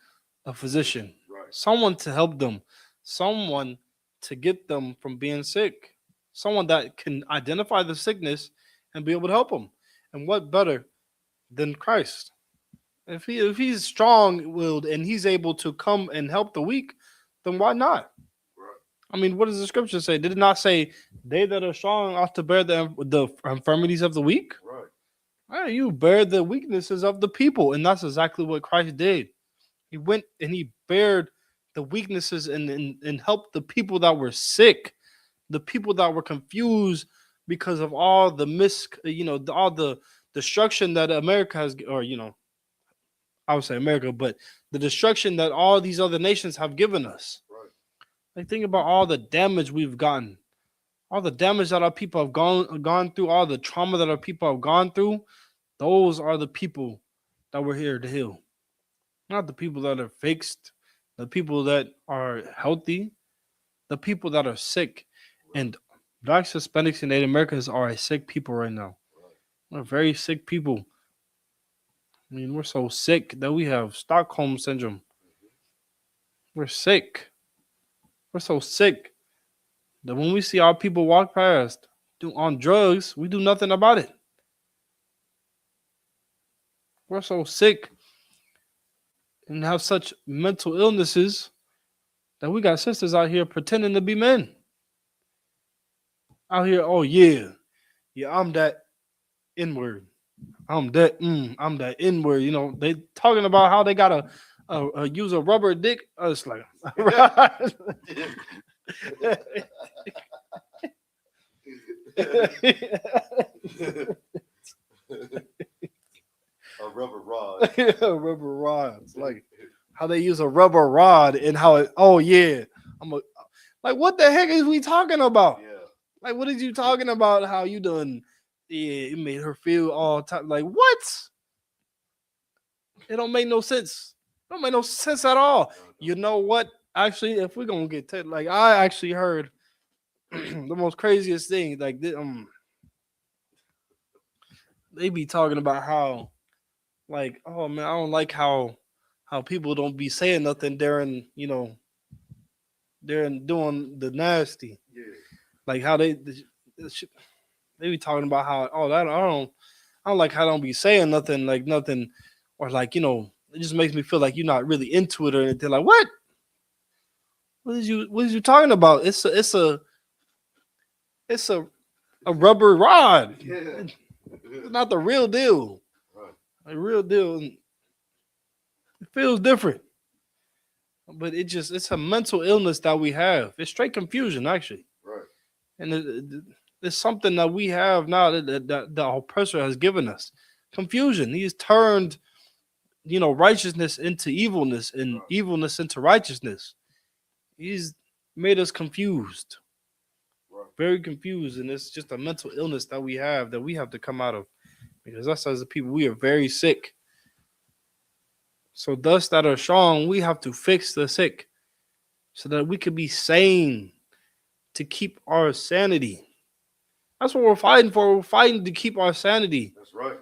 a physician. Right. Someone to help them. Someone to get them from being sick. Someone that can identify the sickness and be able to help them. And what better than Christ? If he's strong-willed and he's able to come and help the weak, then why not? Right. I mean, what does the scripture say? Did it not say they that are strong ought to bear the infirmities of the weak? Right. Right, you bear the weaknesses of the people, and that's exactly what Christ did. He went and he bared the weaknesses and helped the people that were sick, the people that were confused because of all the all the destruction that America has, or I would say America, but the destruction that all these other nations have given us. Right. Like think about all the damage we've gotten, all the damage that our people have gone through, all the trauma that our people have gone through. Those are the people that we're here to heal, not the people that are fixed, the people that are healthy. the people that are sick, and blacks, Hispanics, and Native Americans are a sick people right now. We're very sick people. I mean, we're so sick that we have Stockholm syndrome. We're sick. We're so sick that when we see our people walk past on drugs, we do nothing about it. We're so sick and have such mental illnesses that we got sisters out here pretending to be men. Out here, oh yeah, I'm that N-word. I'm that N-word. You know, they talking about how they gotta use a rubber dick. I was like, A rubber rod. A rubber rod. It's like how they use a rubber rod and how it. Oh yeah, like what the heck is we talking about? Yeah. Like what is you talking about? How you done? Yeah, it made her feel all time. Like what? It don't make no sense. It don't make no sense at all. You know what? Actually, if we're gonna get like I actually heard the most craziest thing. Like they be talking about how, like, oh man, I don't like how people don't be saying nothing during, you know, during doing the nasty. Yeah. Like how they be talking about how, oh, that I don't like how I don't be saying nothing, like nothing, or like, you know, it just makes me feel like you're not really into it or anything. Like what? What is you talking about? It's a rubber rod. Yeah. It's not the real deal. Right. The real deal. It feels different. But it's a mental illness that we have. It's straight confusion, actually. Right. And it's something that we have now that the oppressor has given us. Confusion. He's turned, you know, righteousness into evilness and evilness into righteousness. He's made us confused. Very confused, and it's just a mental illness that we have to come out of, because us as a people, we are very sick. So thus that are strong, we have to fix the sick so that we could be sane, to keep our sanity. That's what we're fighting for. We're fighting to keep our sanity. That's right.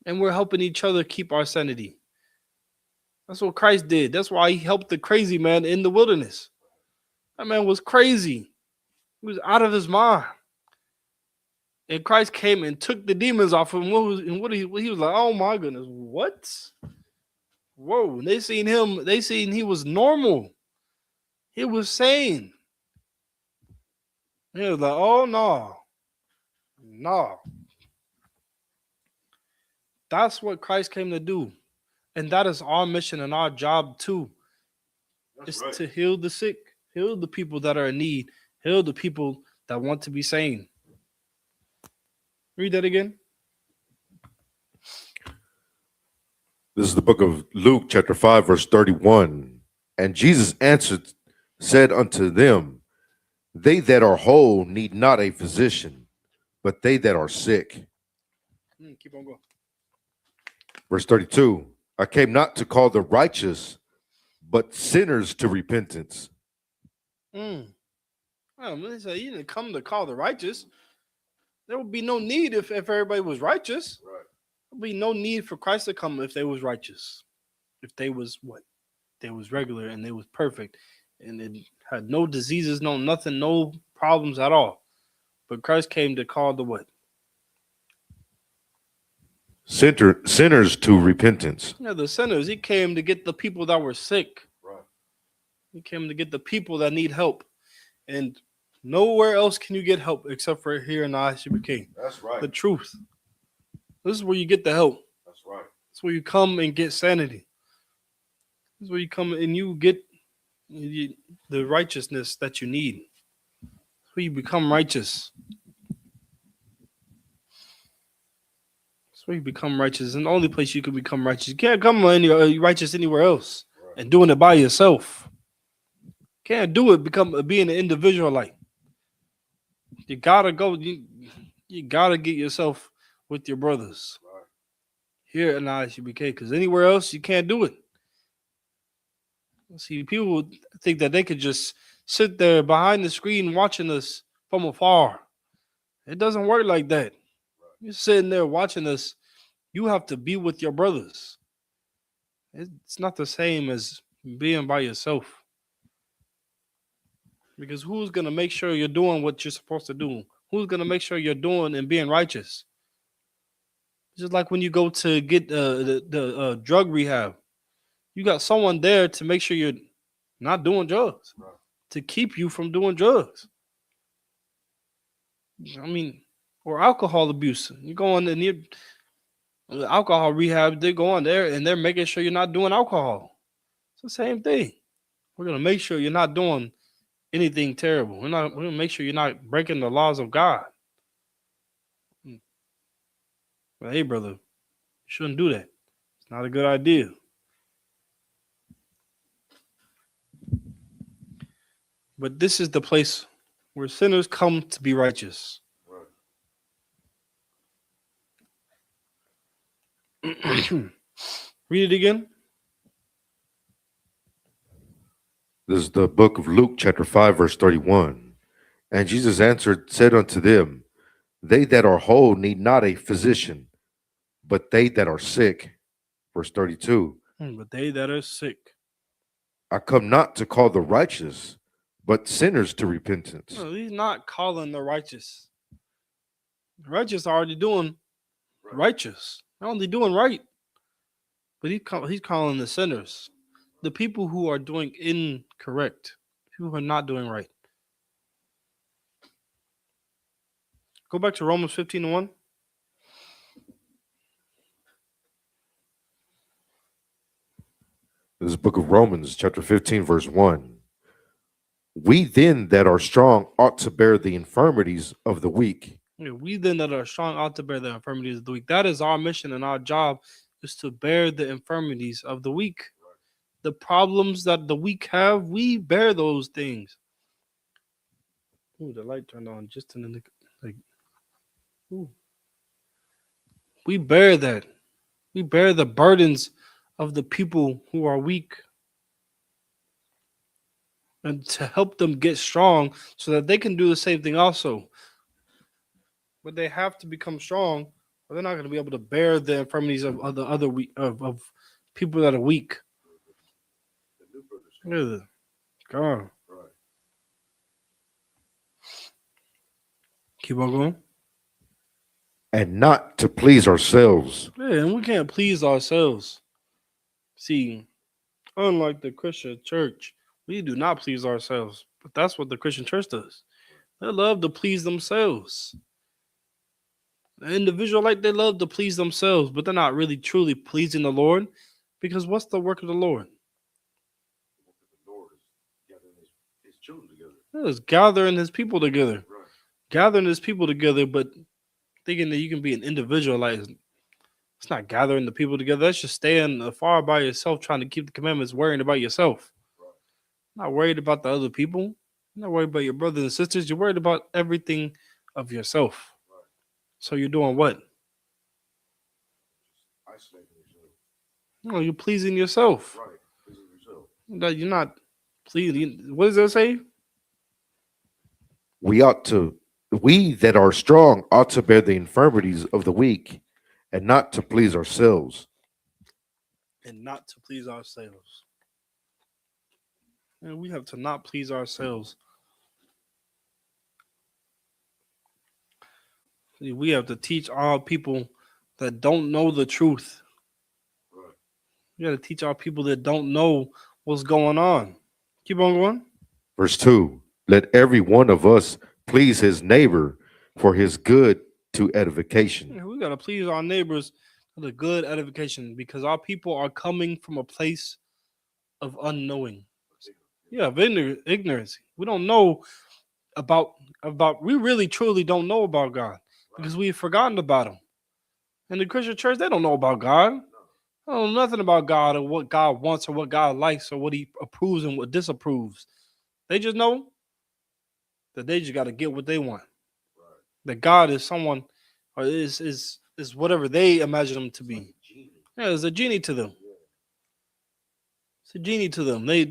And we're helping each other keep our sanity. That's what Christ did. That's why he helped the crazy man in the wilderness. That man was crazy. He was out of his mind. And Christ came and took the demons off him. He was like, oh my goodness, what? Whoa. And they seen he was normal. He was sane. He was like, oh no. No. That's what Christ came to do. And that is our mission and our job too. Is to heal the sick, heal the people that are in need, heal the people that want to be sane. Read that again. This is the book of Luke, chapter 5, verse 31. And Jesus answered, said unto them, they that are whole need not a physician, but they that are sick. Keep on going. Verse 32. I came not to call the righteous, but sinners to repentance. Well, they say you didn't come to call the righteous. There would be no need if everybody was righteous. Right. There would be no need for Christ to come if they was righteous. If they was what? They was regular and they was perfect. And it had no diseases, no nothing, no problems at all. But Christ came to call the what? Sinners to repentance. Yeah, the sinners. He came to get the people that were sick. Right. He came to get the people that need help. And nowhere else can you get help except for here in the Isupk. That's right. The truth. This is where you get the help. That's right. That's where you come and get sanity. This is where you come and you get the righteousness that you need. That's where you become righteous. That's where you become righteous. And the only place you can become righteous. You can't come righteous anywhere else and doing it by yourself. Can't do it being an individual like. You gotta go. You gotta get yourself with your brothers. Right. Here in Isupk, because anywhere else you can't do it. See, people think that they could just sit there behind the screen watching us from afar. It doesn't work like that. You're sitting there watching us. You have to be with your brothers. It's not the same as being by yourself. Because who's going to make sure you're doing what you're supposed to do? Who's going to make sure you're doing and being righteous? Just like when you go to get the drug rehab, you got someone there to make sure you're not doing drugs, to keep you from doing drugs. I mean, or alcohol abuse. You go on and you alcohol rehab, they go on there and they're making sure you're not doing alcohol. It's the same thing. We're gonna make sure you're not doing anything terrible. We're gonna make sure you're not breaking the laws of God. But hey, brother, you shouldn't do that. It's not a good idea. But this is the place where sinners come to be righteous. Read it again. This is the book of Luke, chapter 5, verse 31. And Jesus answered, said unto them, they that are whole need not a physician, but they that are sick. Verse 32. But they that are sick. I come not to call the righteous, but sinners to repentance. No, he's not calling the righteous. The righteous are already doing righteous. They're only doing right. But he's calling the sinners. The people who are doing incorrect. People who are not doing right. Go back to Romans 15:1. This is the book of Romans, chapter 15, verse 1. We then that are strong ought to bear the infirmities of the weak. Yeah, we then that are strong ought to bear the infirmities of the weak. That is our mission and our job, is to bear the infirmities of the weak. The problems that the weak have, we bear those things. Ooh, the light turned on just in the like. Ooh. We bear that. We bear the burdens of the people who are weak. And to help them get strong so that they can do the same thing also. But they have to become strong, or they're not going to be able to bear the infirmities of the other of people that are weak. Yeah. God. Keep on going. And not to please ourselves. Yeah, and we can't please ourselves. See, unlike the Christian church, we do not please ourselves. But that's what the Christian church does. They love to please themselves. The individual, like, they love to please themselves, but they're not really truly pleasing the Lord. Because what's the work of the Lord? It's gathering his people together. Right. Gathering his people together, but thinking that you can be an individual, like, it's not gathering the people together. That's just staying afar by yourself, trying to keep the commandments, worrying about yourself. Right. Not worried about the other people. You're not worried about your brothers and sisters. You're worried about everything of yourself. Right. So you're doing what? Isolating yourself. No, you're pleasing yourself. Right. Pleasing yourself. You're not pleasing. What does that say? We that are strong ought to bear the infirmities of the weak, and not to please ourselves. And not to please ourselves. And we have to not please ourselves. We have to teach our people that don't know the truth. Right. We got to teach our people that don't know what's going on. Keep on going. Verse 2. Let every one of us please his neighbor for his good to edification. Yeah, we got to please our neighbors for the good edification, because our people are coming from a place of unknowing. Yeah, of ignorance. We don't know about we really truly don't know about God, because we've forgotten about him. In the Christian church, they don't know about God. They don't know nothing about God or what God wants or what God likes or what he approves and what disapproves. They just know that they just got to get what they want. Right. That God is someone, or is whatever they imagine him to be. Yeah, it's a genie to them. It's a genie to them. They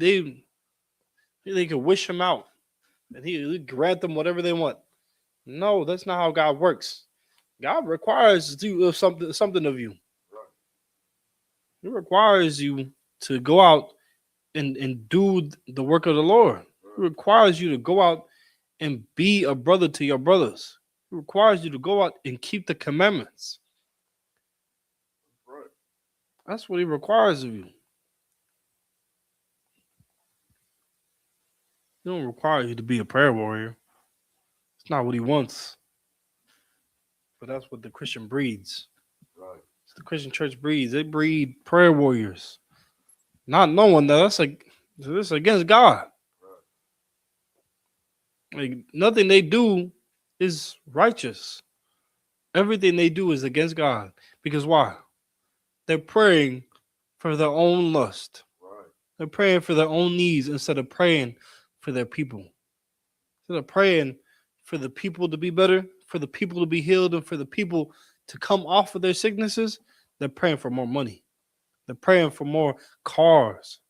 They could wish him out, and he grant them whatever they want. No, that's not how God works. God requires something of you. He requires you to go out and do the work of the Lord. He requires you to go out and be a brother to your brothers. He requires you to go out and keep the commandments. That's what he requires of you. He don't require you to be a prayer warrior. It's not what he wants. But that's what the Christian breeds. Right. It's the Christian church breeds. They breed prayer warriors. Not knowing that this against God. Like nothing they do is righteous. Everything they do is against God. Because why? They're praying for their own lust. Right. They're praying for their own needs instead of praying for their people. Instead of praying for the people to be better, for the people to be healed, and for the people to come off of their sicknesses, they're praying for more money. They're praying for more cars.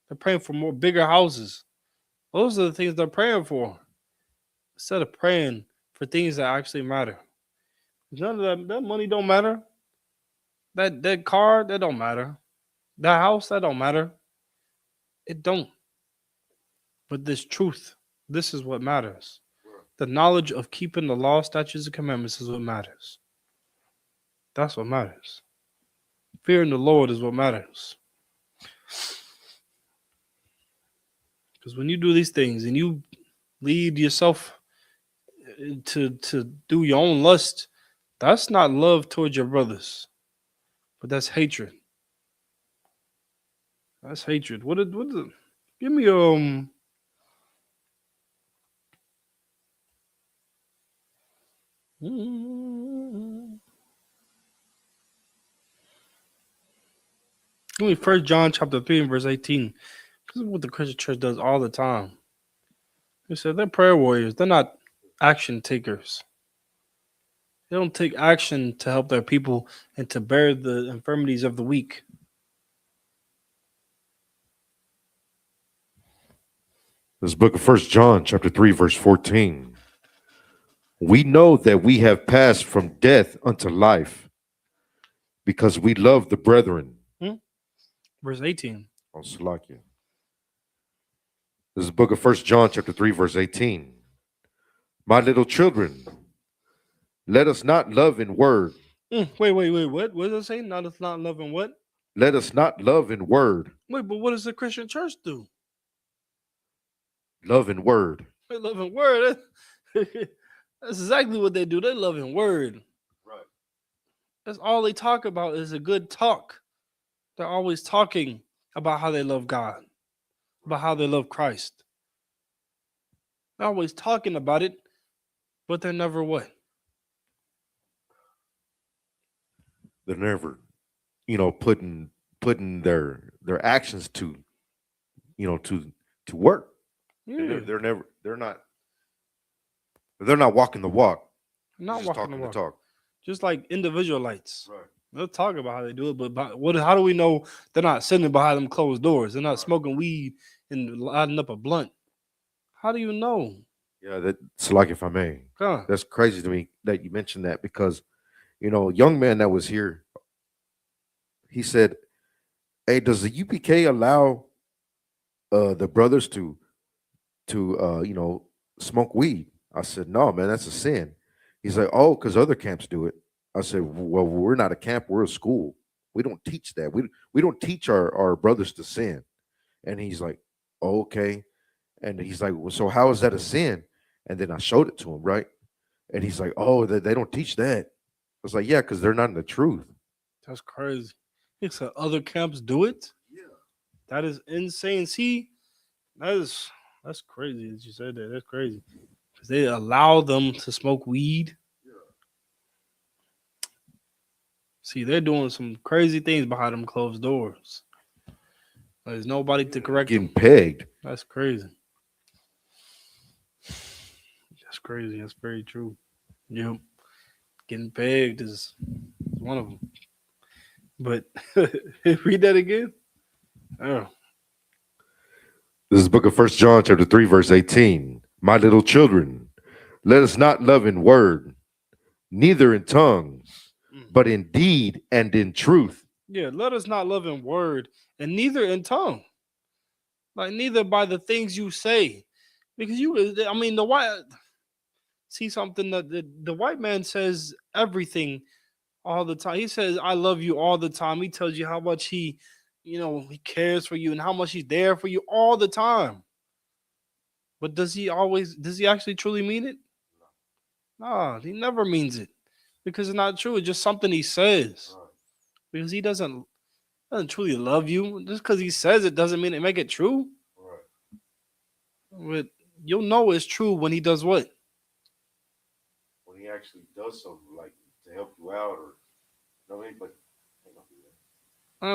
They're praying for more bigger houses. Those are the things they're praying for. Instead of praying for things that actually matter. None of that money don't matter. That car, that don't matter. That house, that don't matter. It don't. But this truth, this is what matters. The knowledge of keeping the law, statutes, and commandments is what matters. That's what matters. Fearing the Lord is what matters. Because when you do these things and you lead yourself to do your own lust, that's not love towards your brothers, but that's hatred. That's hatred. What is it? Give me Give me 1 John chapter 3 and verse 18. This is what the Christian church does all the time. They said they're prayer warriors. They're not action takers. They don't take action to help their people and to bear the infirmities of the weak. This book of 1 John chapter 3 verse 14. We know that we have passed from death unto life because we love the brethren. Verse 18. Oh, Salakia. This is the book of 1 John chapter 3 verse 18. My little children, let us not love in word. Wait. What does it say? Not us not loving what? Let us not love in word. Wait, but what does the Christian church do? Love in word. They love in word. That's exactly what they do. They love in word. Right. That's all they talk about is a good talk. They're always talking about how they love God, about how they love Christ. They're always talking about it, but they're never what? They're never, putting their actions to work. Yeah. They're not walking the walk. Not They're just walking talking the walk. the talk. Just like individualites. Right. They'll talk about how they do it, but how do we know they're not sitting behind them closed doors? They're not smoking weed and lighting up a blunt. How do you know? Yeah, that's like, if I may. Huh. That's crazy to me that you mentioned that because, young man that was here, he said, hey, does the UPK allow the brothers to smoke weed? I said, no, man, that's a sin. He's like, oh, because other camps do it. I said, well, we're not a camp, we're a school. We don't teach that. We don't teach our brothers to sin. And he's like, oh, okay. And he's like, well, so how is that a sin? And then I showed it to him, right? And he's like, oh, they don't teach that. I was like, yeah, because they're not in the truth. That's crazy. He said other camps do it? Yeah. That is insane. See, that's crazy that you said that. That's crazy. Because they allow them to smoke weed. See, they're doing some crazy things behind them closed doors. There's nobody to correct Getting them. pegged. That's crazy. That's crazy. That's very true. Yep. Getting pegged is one of them. But read that again. Oh. This is the book of 1 John chapter 3, verse 18. My little children, let us not love in word, neither in tongues, but in deed and in truth. Yeah, let us not love in word and neither in tongue. Like neither by the things you say. Because the white see something that the white man says everything all the time. He says, I love you all the time. He tells you how much he cares for you and how much he's there for you all the time. But does he actually truly mean it? No, he never means it. Because it's not true. It's just something he says. Because he doesn't truly love you. Just because he says it doesn't mean it make it true. But you'll know it's true when he does what? When he actually does something like to help you out or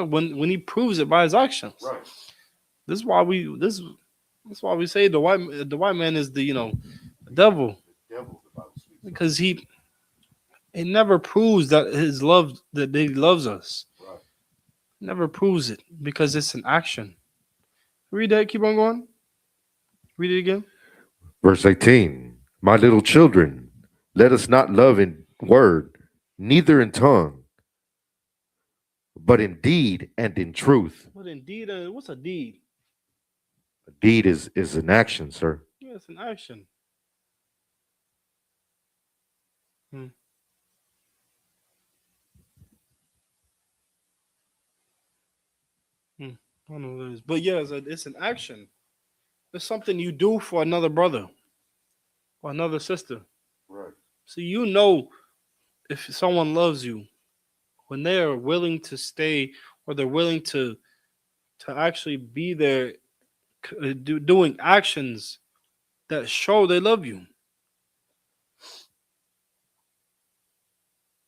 when he proves it by his actions. Right. This is why we say the white man is the devil. Because he never proves that he loves us. Right. Never proves it because it's an action. Read that, keep on going. Read it again. Verse 18. My little children, let us not love in word, neither in tongue, but in deed and in truth. But indeed, what's a deed? A deed is an action, sir. Yeah, it's an action. I don't know what it is. But yeah, it's an action. It's something you do for another brother or another sister. Right. So if someone loves you when they are willing to stay or they're willing to actually be there doing actions that show they love you.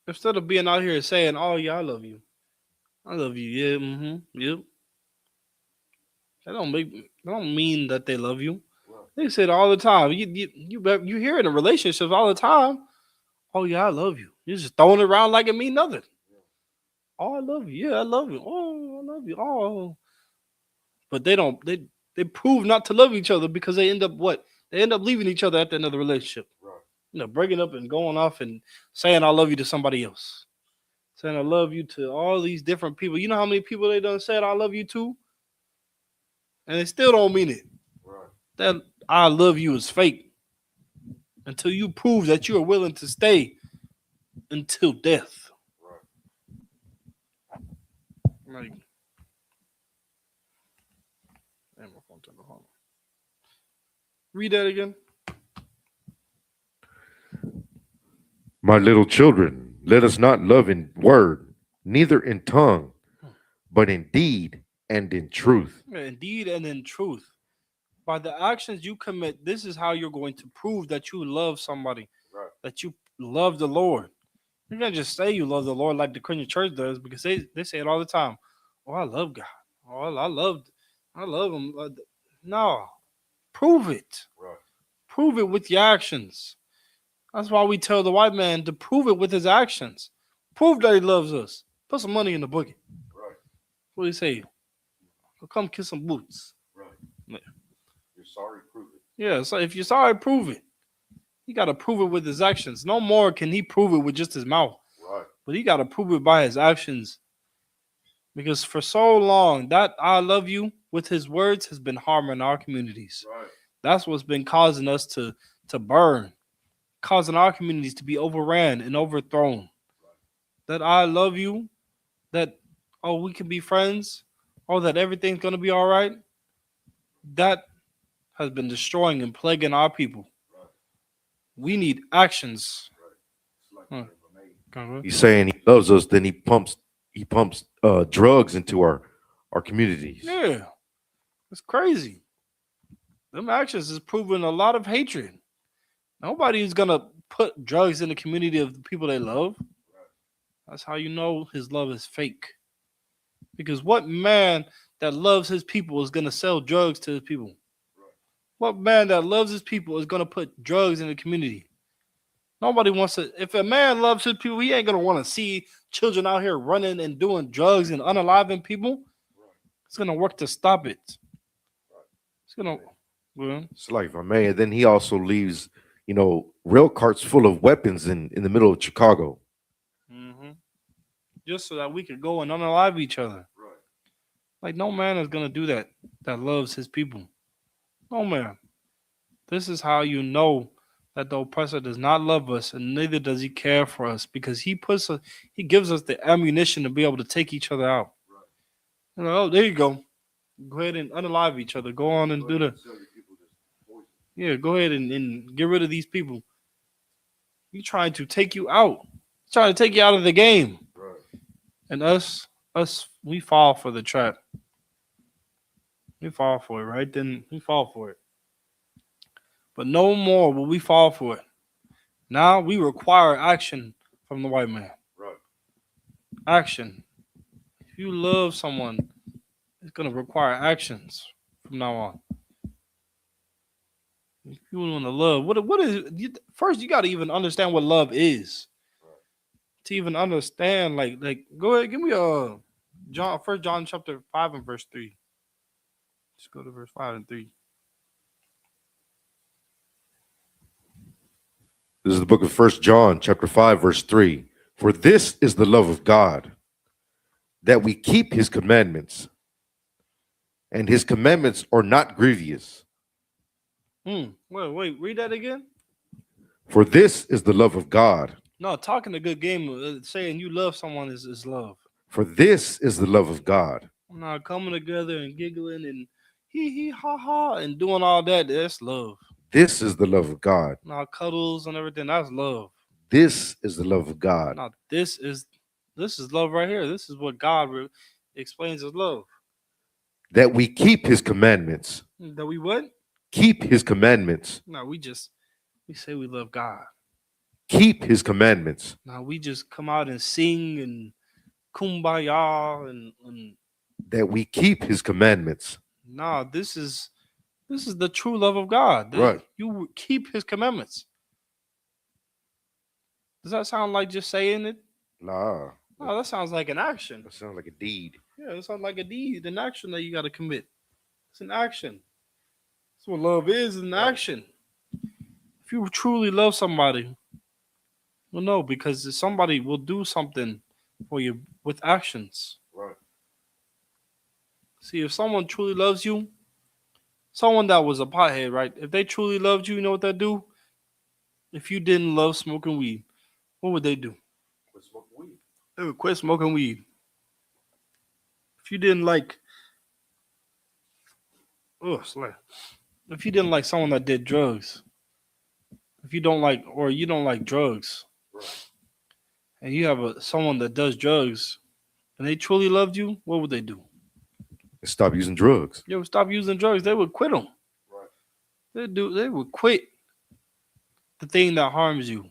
Instead of being out here saying, oh yeah, I love you. I love you. Yeah, yep. That don't mean that they love you. They say it all the time. You hear it in relationships all the time. Oh yeah, I love you. You're just throwing it around like it mean nothing. Oh, I love you. Yeah, I love you. Oh, I love you. Oh. But they prove not to love each other because they end up what? They end up leaving each other at the end of the relationship. Right. Breaking up and going off and saying I love you to somebody else. Saying I love you to all these different people. You know how many people they done said I love you to? And they still don't mean it. Right. That I love you is fake. Until you prove that you are willing to stay until death. Right. Read that again. My little children, let us not love in word, neither in tongue, but in deed and in truth. Yeah, indeed and in truth. By the actions you commit, this is how you're going to prove that you love somebody. Right. That you love the Lord. You can't just say you love the Lord like the Christian church does because they say it all the time. Oh, I love God. Oh, I love him. No. Prove it. Right. Prove it with your actions. That's why we tell the white man to prove it with his actions. Prove that he loves us. Put some money in the bucket. Right. What do you say? Come kiss some boots. Right. Yeah. You're sorry, prove it. Yeah, so if you're sorry, prove it. He got to prove it with his actions. No more can he prove it with just his mouth. Right. But he got to prove it by his actions. Because for so long, that I love you with his words has been harming our communities. Right. That's what's been causing us to burn, causing our communities to be overran and overthrown. Right. That I love you, that, oh, we can be friends, oh, that everything's going to be all right. That has been destroying and plaguing our people. Right. We need actions. Right. Like he's saying he loves us, then he pumps drugs into our communities. Yeah, it's crazy. Them actions is proving a lot of hatred. Nobody is gonna put drugs in the community of the people they love. That's how you know his love is fake. Because what man that loves his people is gonna sell drugs to his people? What man that loves his people is gonna put drugs in the community? Nobody wants to. If a man loves his people, he ain't gonna want to see children out here running and doing drugs and unaliving people. It's gonna work to stop it. It's gonna. Well, It's like if I may, and then he also leaves, rail carts full of weapons in the middle of Chicago. just so that we could go and unalive each other. Right. Like no man is gonna do that. That loves his people. No man. This is how you know that the oppressor does not love us, and neither does he care for us, because he gives us the ammunition to be able to take each other out. Right. Oh, there you go. Go ahead and unalive each other. Go on and do the. Yeah, go ahead and get rid of these people. He's trying to take you out. He's trying to take you out of the game. Right. And us, we fall for the trap. We fall for it, right? Then we fall for it. But no more will we fall for it. Now we require action from the white man. Right. Action. If you love someone, it's going to require actions from now on. If you want to love, what is first you got to even understand what love is. Right. To even understand, like go ahead, give me First John chapter 5 and verse 3. Let's go to verse 5 and 3. This is the book of First John, chapter 5, verse 3. For this is the love of God, that we keep his commandments, and his commandments are not grievous. Wait, read that again. For this is the love of God. No, talking a good game, saying you love someone is love. For this is the love of God. No, coming together and giggling and hee ha ha and doing all that's love. This is the love of God. No, cuddles and everything, that's love. This is the love of God. No, this is love right here. This is what God explains as love. That we keep his commandments. That we what? Keep his commandments. No, we say we love God. Keep his commandments. No, we just come out and sing and kumbaya and that we keep his commandments. No, this is the true love of God. Right. You keep his commandments. Does that sound like just saying it? Nah. No, that sounds like an action. That sounds like a deed. Yeah, it sounds like a deed, an action that you got to commit. It's an action. That's what love is, an action. If you truly love somebody, well, no, because somebody will do something for you with actions. Right. See, if someone truly loves you, someone that was a pothead, right? If they truly loved you, you know what they'd do? If you didn't love smoking weed, what would they do? Quit smoking weed. They would quit smoking weed. If you didn't like, if you didn't like someone that did drugs, if you don't like, or you don't like drugs, right, and you have someone that does drugs, and they truly loved you, what would they do? Stop using drugs. They would stop using drugs. They would quit them. Right. They would quit the thing that harms you.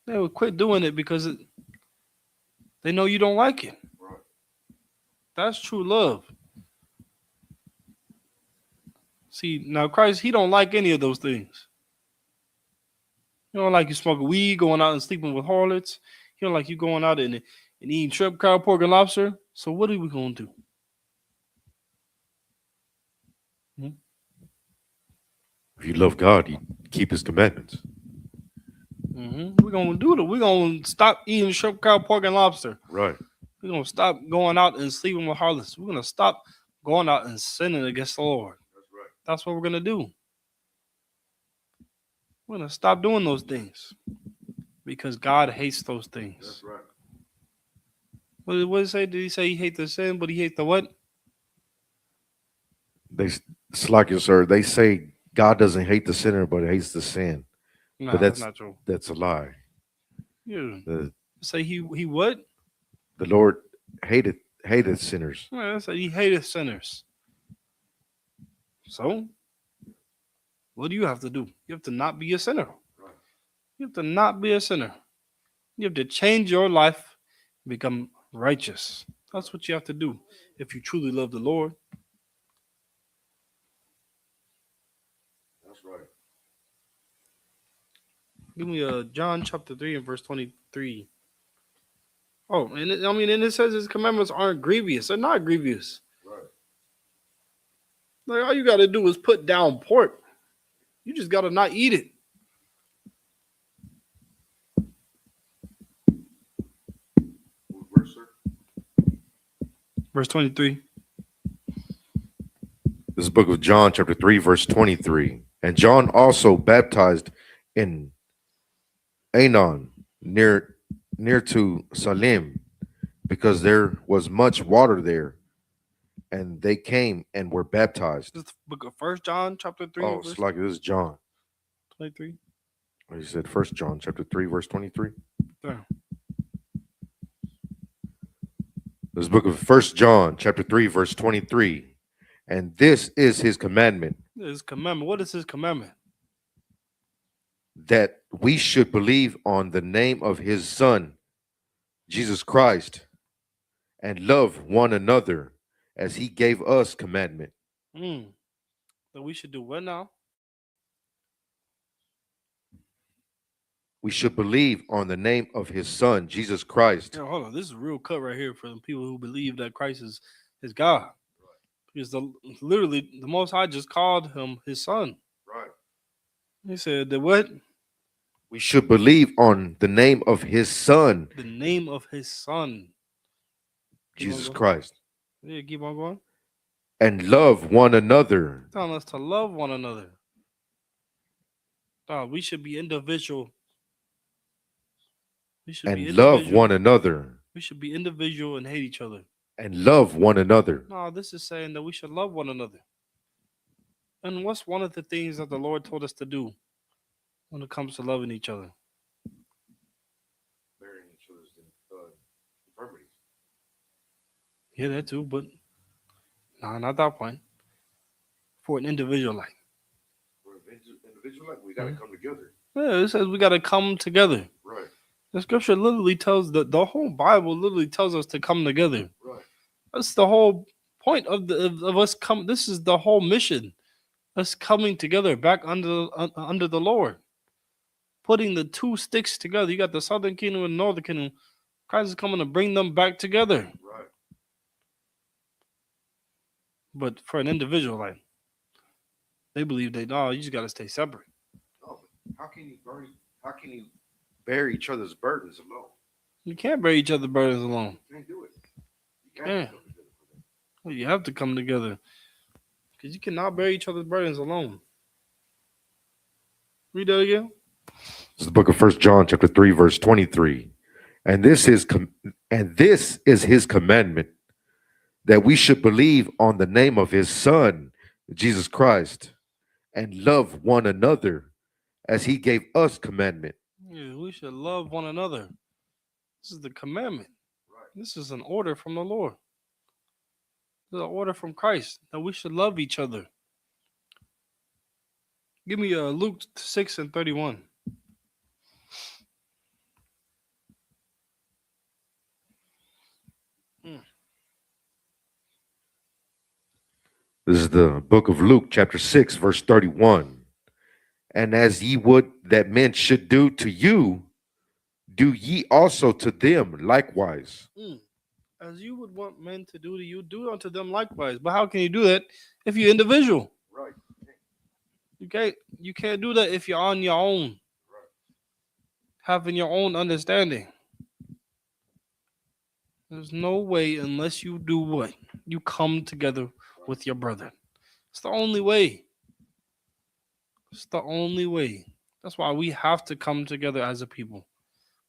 They would quit doing it because they know you don't like it. Right. That's true love. See, now Christ, he don't like any of those things. He don't like you smoking weed, going out and sleeping with harlots. He don't like you going out and eating shrimp, crab, pork, and lobster. So what are we going to do? If you love God, you keep his commandments. We're going to do it. We're going to stop eating shrimp, crab, pork, and lobster. Right. We're going to stop going out and sleeping with harlots. We're going to stop going out and sinning against the Lord. That's right. That's what we're going to do. We're going to stop doing those things because God hates those things. That's right. What did he say? Did he say he hates the sin, but he hates the what? Sir, they say God doesn't hate the sinner, but hates the sin. No, but that's not true. That's a lie. Yeah. Say he what? The Lord hated sinners. Yeah, that's he hated sinners. So, what do you have to do? You have to not be a sinner. Right. You have to not be a sinner. You have to change your life, become righteous. That's what you have to do if you truly love the Lord. That's right. Give me John chapter 3 and verse 23. Oh, and it says his commandments aren't grievous. They're not grievous. Right. Like, all you got to do is put down pork. You just got to not eat it. Verse 23. This is the book of John, chapter 3, verse 23. And John also baptized in Aenon, near to Salim, because there was much water there, and they came and were baptized. This is the book of 1 John, chapter 3. Oh, it's like this is John. 23. He said 1 John, chapter 3, verse 23. Yeah. This book of 1 John, chapter 3, verse 23. And this is his commandment. His commandment. What is his commandment? That we should believe on the name of his Son, Jesus Christ, and love one another as he gave us commandment. That we should do what now? We should believe on the name of his Son, Jesus Christ. Yeah, hold on. This is a real cut right here for the people who believe that Christ is God. Because literally the Most High just called him his son. Right. He said that what? We should believe on the name of his Son. The name of his Son. Jesus Christ. Yeah, keep on going. And love one another. Telling us to love one another. We should be individual. We should be love individual. one another. We should be individual and hate each other. And love one another. No, this is saying that we should love one another. And what's one of the things that the Lord told us to do when it comes to loving each other? Bearing each other's infirmities. Yeah, that too, but no, not that point. For an individual life. For an individual life, we got to come together. Yeah, it says we got to come together. Right. The scripture literally tells the whole Bible literally tells us to come together. Right. That's the whole point of us come. This is the whole mission. Us coming together back under the Lord. Putting the two sticks together. You got the southern kingdom and northern kingdom. Christ is coming to bring them back together. Right. But for an individual, like they believe you just gotta stay separate. No, but how can you bear each other's burdens alone? You can't bear each other's burdens alone. You can't do it. You Yeah. Well, you have to come together. Because you cannot bear each other's burdens alone. Read that again. This is the book of 1 John, chapter 3, verse 23. And this is his commandment, that we should believe on the name of his Son, Jesus Christ, and love one another as he gave us commandment. Yeah, we should love one another. This is the commandment. Right. This is an order from the Lord. This is an order from Christ that we should love each other. Give me Luke 6 and 31. This is the book of Luke, chapter 6, verse 31. And as ye would that men should do to you, do ye also to them likewise. As you would want men to do to you, do unto them likewise. But how can you do that if you're individual? Right. You can't do that if you're on your own. Right. Having your own understanding. There's no way unless you do what? You come together with your brother. It's the only way. It's the only way. That's why we have to come together as a people.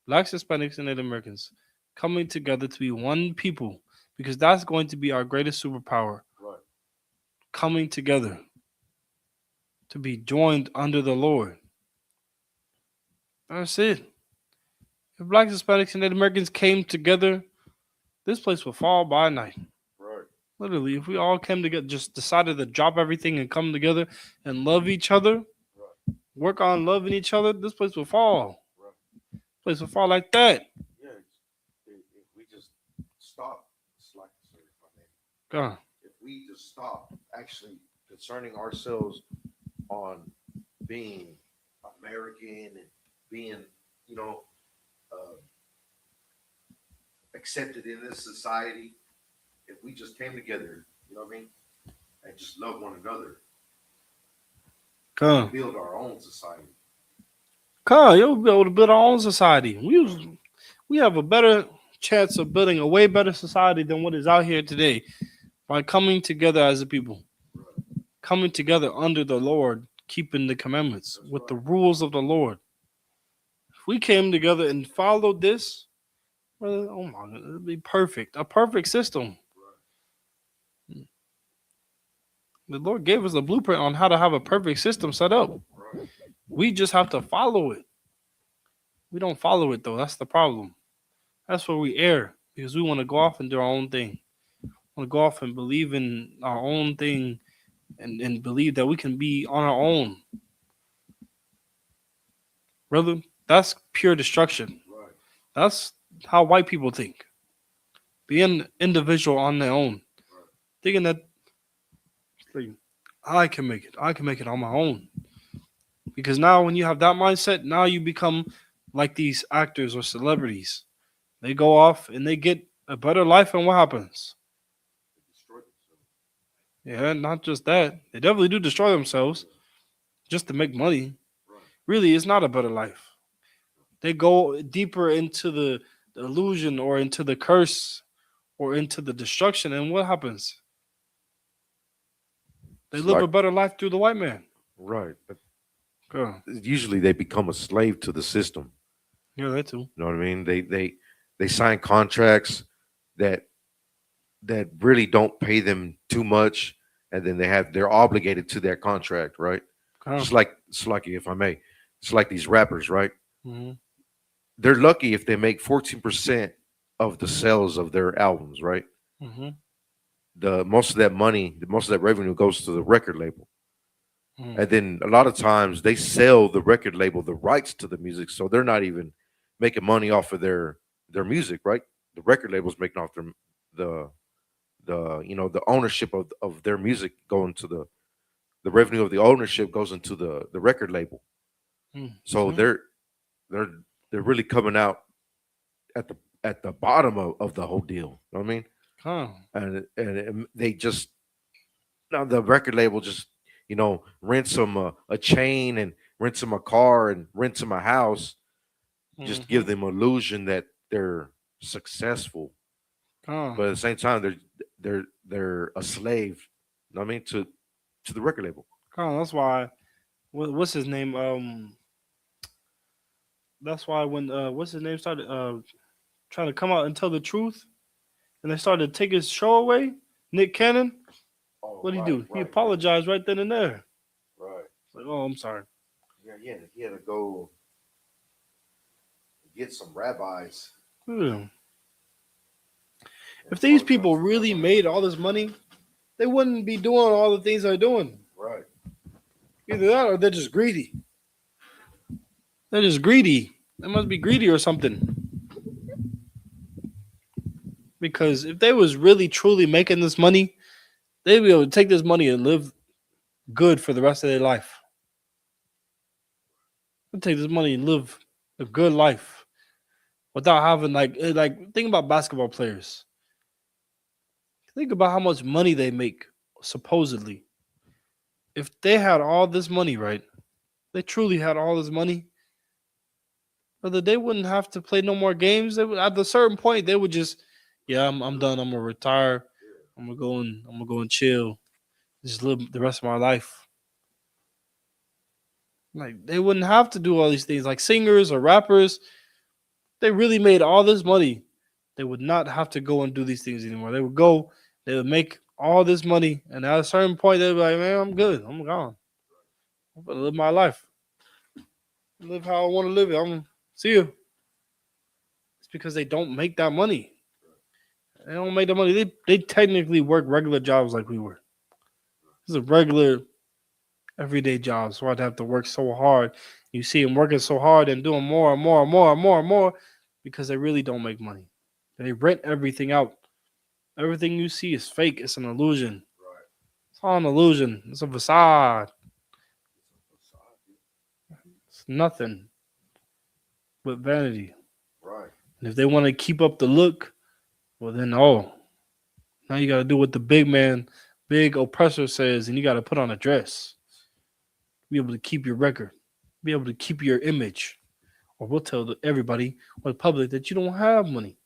Blacks, Hispanics, and Native Americans coming together to be one people, because that's going to be our greatest superpower. Right. Coming together to be joined under the Lord. That's it. If Blacks, Hispanics, and Native Americans came together, this place would fall by night. Right. Literally, if we all came together, just decided to drop everything and come together and love each other, right. Work on loving each other, this place will fall. Right. This place will fall like that. Yeah, if we just stop, it's like God. If we just stop actually concerning ourselves on being American and being, accepted in this society, if we just came together, you know what I mean? and just love one another. Come. Build our own society. Come, you'll be able to build our own society. We have a better chance of building a way better society than what is out here today by coming together as a people, coming together under the Lord, keeping the commandments with the rules of the Lord. If we came together and followed this, brother, oh my God, it'd be perfect. A perfect system. The Lord gave us a blueprint on how to have a perfect system set up. We just have to follow it. We don't follow it though. That's the problem. That's where we err because we want to go off and do our own thing. Want to go off and believe in our own thing and believe that we can be on our own. Brother, that's pure destruction. That's how white people think. Being individual on their own. Thinking that I can make it. I can make it on my own. Because now when you have that mindset, now you become like these actors or celebrities. They go off and they get a better life, and what happens? Yeah, not just that. They definitely do destroy themselves just to make money. Really, it's not a better life. They go deeper into the illusion or into the curse or into the destruction, and what happens? They It's live like- a better life through the white man. Right. But Go. usually they become a slave to the system. Yeah, they too. You know what I mean? They sign contracts that really don't pay them too much, and then they're obligated to their contract, right? Just like if I may, it's like these rappers, right? Mhm. They're lucky if they make 14% of the sales of their albums, right? Mhm. The most of that money, most of that revenue goes to the record label. Mm. And then a lot of times they sell the record label the rights to the music, so they're not even making money off of their music, right? The record label's making off the the ownership of their music going to the revenue of the ownership goes into the record label. Mm. So Mhm. they're really coming out at the bottom of the whole deal. You know what I mean? Huh. And they just now the record label just rents them a chain and rents them a car and rents them a house, just give them illusion that they're successful, Huh. but at the same time they're a slave. You know what I mean, to the record label. Huh. That's why. What's his name? That's why when what's his name started trying to come out and tell the truth, and they started to take his show away. Nick Cannon. What did he do? He apologized right then and there. Right. Like, oh, I'm sorry. Yeah, he had to go get some rabbis. Yeah. If these people really made all this money, they wouldn't be doing all the things they're doing. Right. Either that or they're just greedy. They're just greedy. They must be greedy or something. Because if they was really truly making this money, they'd be able to take this money and live good for the rest of their life. They'd take this money and live a good life without having like think about basketball players. Think about how much money they make, supposedly. If they had all this money, right? They truly had all this money, brother, they wouldn't have to play no more games. They would, at a certain point, they would just, yeah, I'm done. I'm gonna retire. I'm gonna go and chill. Just live the rest of my life. Like they wouldn't have to do all these things. Like singers or rappers, they really made all this money. They would not have to go and do these things anymore. They would go. They would make all this money, and at a certain point, they'd be like, "Man, I'm good. I'm gone. I'm gonna live my life. Live how I want to live it. I'm gonna see you." It's because they don't make that money. They don't make the money. They technically work regular jobs like we were. This is a regular, everyday job. So I'd have to work so hard. You see them working so hard and doing more and more and more and more and more because they really don't make money. They rent everything out. Everything you see is fake. It's an illusion. It's all an illusion. It's a facade. It's nothing but vanity. Right. And if they want to keep up the look, well then, now you got to do what the big big oppressor says, and you got to put on a dress, be able to keep your record, be able to keep your image, or we'll tell everybody or the public that you don't have money,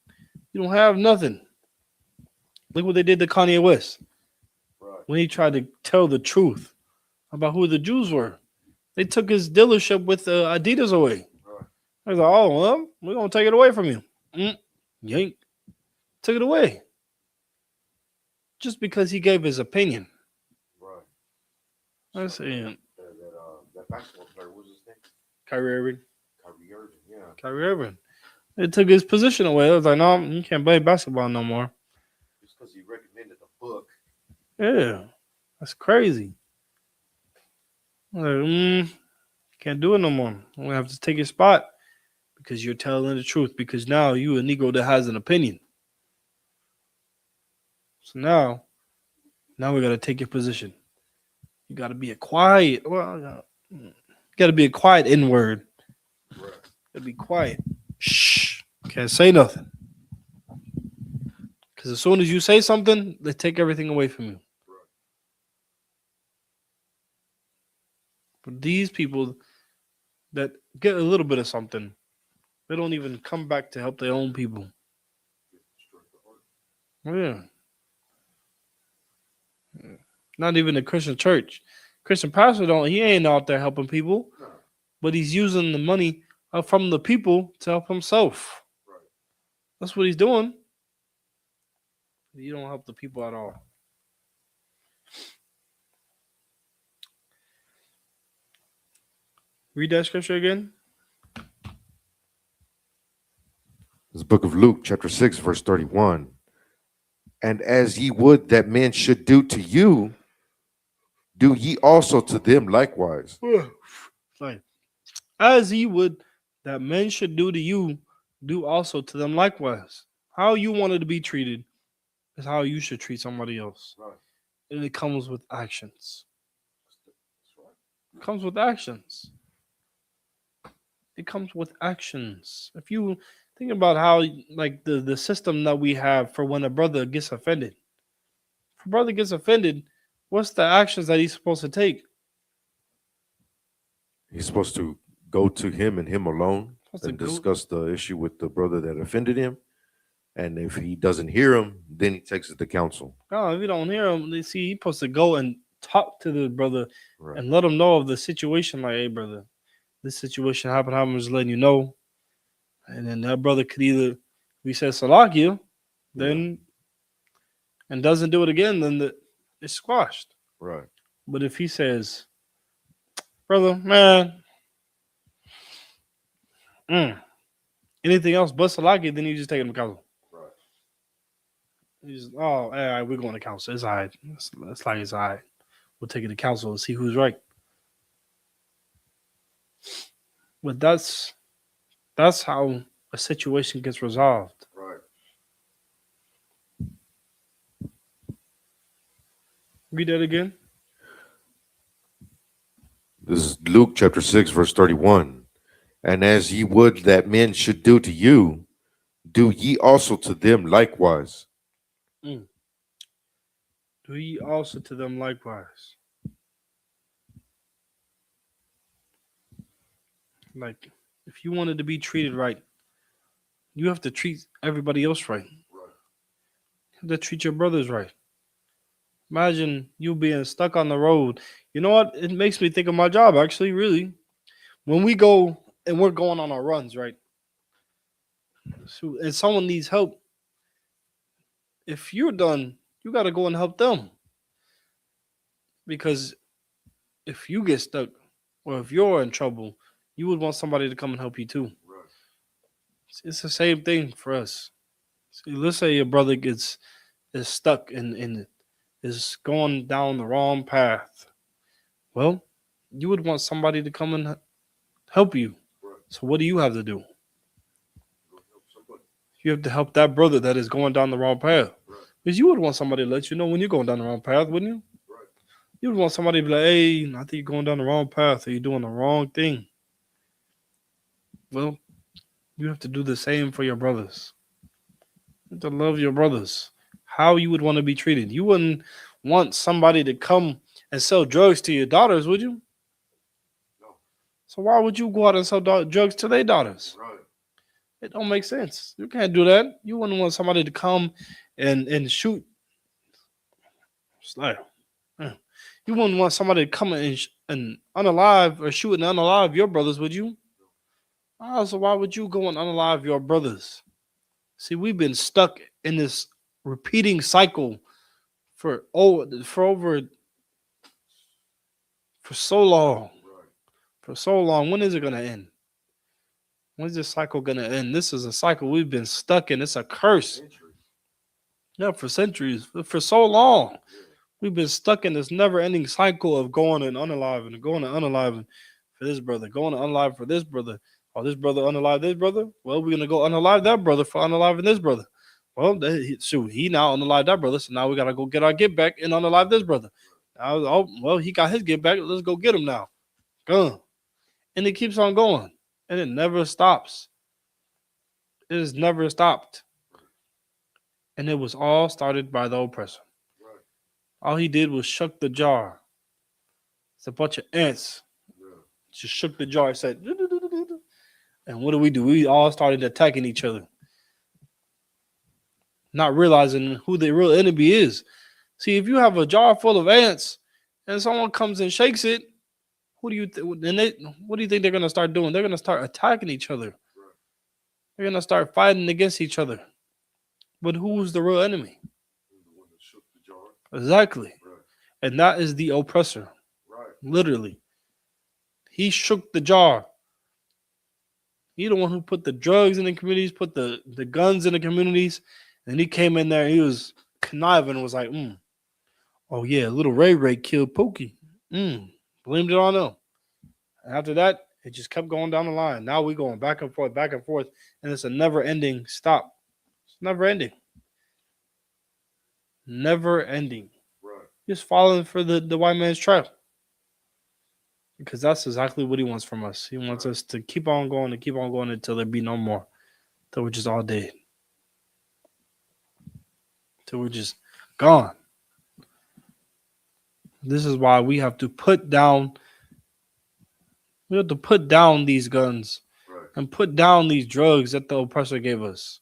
you don't have nothing. Look what they did to Kanye West when he tried to tell the truth about who the Jews were. They took his dealership with Adidas away. I was like, oh, well, we're going to take it away from you. Yank. Took it away. Just because he gave his opinion. I said, That basketball player, what's his name? Kyrie Irving. Kyrie Irving, yeah. Kyrie Irving. They took his position away. I was like, no, you can't play basketball no more. Just because he recommended the book. Yeah. That's crazy. I'm like, can't do it no more. I'm going to have to take your spot because you're telling the truth. Because now you a Negro that has an opinion. So now we got to take your position. You got to be a quiet. Well, you got to be a quiet N-word. Got to be quiet. Shh. Can't say nothing. Because as soon as you say something, they take everything away from you. But these people that get a little bit of something, they don't even come back to help their own people. Yeah. Not even the Christian church. Christian pastor he ain't out there helping people, but he's using the money from the people to help himself. That's what he's doing. You don't help the people at all. Read that scripture again. This book of Luke, chapter 6, verse 31. And as ye would that men should do to you, do ye also to them likewise. Like, as ye would that men should do to you, do also to them likewise. How you wanted to be treated is how you should treat somebody else. Right. And it comes with actions. It comes with actions. It comes with actions. If you think about how, like, the system that we have for when a brother gets offended. If a brother gets offended, what's the actions that he's supposed to take? He's supposed to go to him and him alone and discuss the issue with the brother that offended him. And if he doesn't hear him, then he takes it to counsel. No, if you don't hear him, he's supposed to go and talk to the brother and let him know of the situation. Like, hey, brother, this situation happened. I'm just letting you know. And then that brother could either, if he says Salakia, then and doesn't do it again, then it's squashed. Right. But if he says, brother, man, anything else but Salakia, then you just take him to counsel. Right. He's, all right, we're going to counsel. It's all right. It's like it's all right. We'll take it to counsel and see who's right. But that's how a situation gets resolved. Right. Read that again. This is Luke chapter 6, verse 31. And as ye would that men should do to you, do ye also to them likewise. Do ye also to them likewise. Like, if you wanted to be treated right, you have to treat everybody else right. You have to treat your brothers right. Imagine you being stuck on the road. You know what? It makes me think of my job, actually, really. When we go and we're going on our runs, right? So, and someone needs help. If you're done, you got to go and help them. Because if you get stuck or if you're in trouble, you would want somebody to come and help you too. Right. It's the same thing for us. See, let's say your brother is stuck and is going down the wrong path. Well, you would want somebody to come and help you. Right. So what do you have to do? You have to help that brother that is going down the wrong path. Right. Because you would want somebody to let you know when you're going down the wrong path, wouldn't you? Right. You would want somebody to be like, hey, I think you're going down the wrong path or you're doing the wrong thing. Well, you have to do the same for your brothers. You have to love your brothers. How you would want to be treated. You wouldn't want somebody to come and sell drugs to your daughters, would you? No. So why would you go out and sell drugs to their daughters? Right. It don't make sense. You can't do that. You wouldn't want somebody to come and shoot. It's like, you wouldn't want somebody to come and unalive or shoot and unalive your brothers, would you? Oh, so why would you go and unalive your brothers? See, we've been stuck in this repeating cycle for so long. For so long. When is it gonna end? When's this cycle gonna end? This is a cycle we've been stuck in. It's a curse. Yeah, for centuries. For so long. We've been stuck in this never-ending cycle of going and unaliving and going and unaliving for this brother, going to unalive for this brother. Oh, this brother unalive this brother? Well, we're gonna go unalive that brother for unaliving this brother. Well, he now unalive that brother, so now we gotta go get our get back and unalive this brother. Well, he got his get back. Let's go get him now. Go. And it keeps on going. And it never stops. It has never stopped. And it was all started by the oppressor. Right. All he did was shook the jar. It's a bunch of ants. Yeah. Just shook the jar. It said, and what do? We all started attacking each other. Not realizing who the real enemy is. See, if you have a jar full of ants and someone comes and shakes it, what do you think they're gonna start doing? They're gonna start attacking each other. Right. They're gonna start fighting against each other. But who's the real enemy? The one that shook the jar. Exactly. Right. And that is the oppressor. Right. Literally. He shook the jar. He the one who put the drugs in the communities, put the guns in the communities, and he came in there and he was conniving and was like, oh yeah, little Ray killed Pookie. Blamed it on them. And after that, it just kept going down the line. Now we're going back and forth, and it's a never-ending stop. It's never ending. Never ending. Right. Just falling for the white man's trap. Because that's exactly what he wants from us. He wants us to keep on going until there be no more. Till we're just all dead. Till we're just gone. This is why we have to put down these guns. Right. And put down these drugs that the oppressor gave us.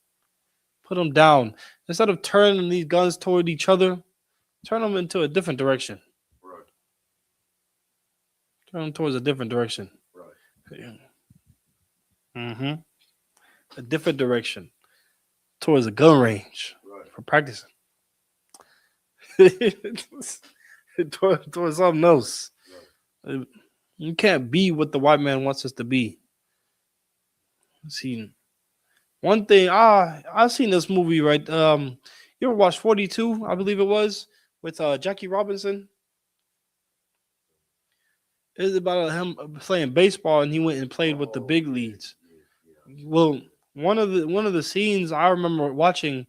Put them down. Instead of turning these guns toward each other, turn them into a different direction. Right. Turn them towards a different direction. Right. Yeah. A different direction. Towards a gun range. Right. For practicing. towards something else. Right. You can't be what the white man wants us to be. See, one thing, I've seen this movie, right? You ever watched 42, I believe it was, with Jackie Robinson? It's about him playing baseball, and he went and played with the big leagues. Well, one of the scenes I remember watching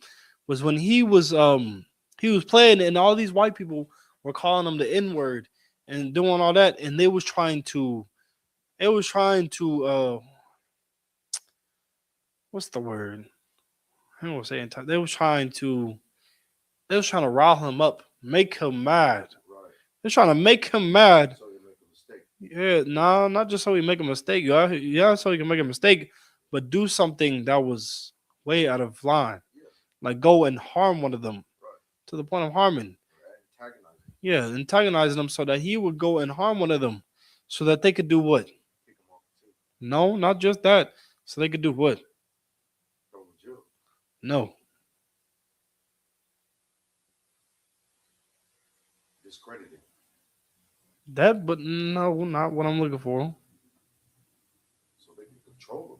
was when he was playing, and all these white people were calling him the N-word and doing all that, and they was trying to what's the word? I don't want to say in time. They was trying to rile him up, make him mad. Right. They're trying to make him mad. So you make a mistake. Yeah, no, not just so he make a mistake. Yeah, so he can make a mistake, but do something that was way out of line. Yeah. Like go and harm one of them. Right. To the point of harming. Antagonizing. Yeah, antagonizing them so that he would go and harm one of them. So that they could do what? Kick him off the team. No, not just that. So they could do what? Throw him in jail. No. Discredited. That, but no, not what I'm looking for. So they can control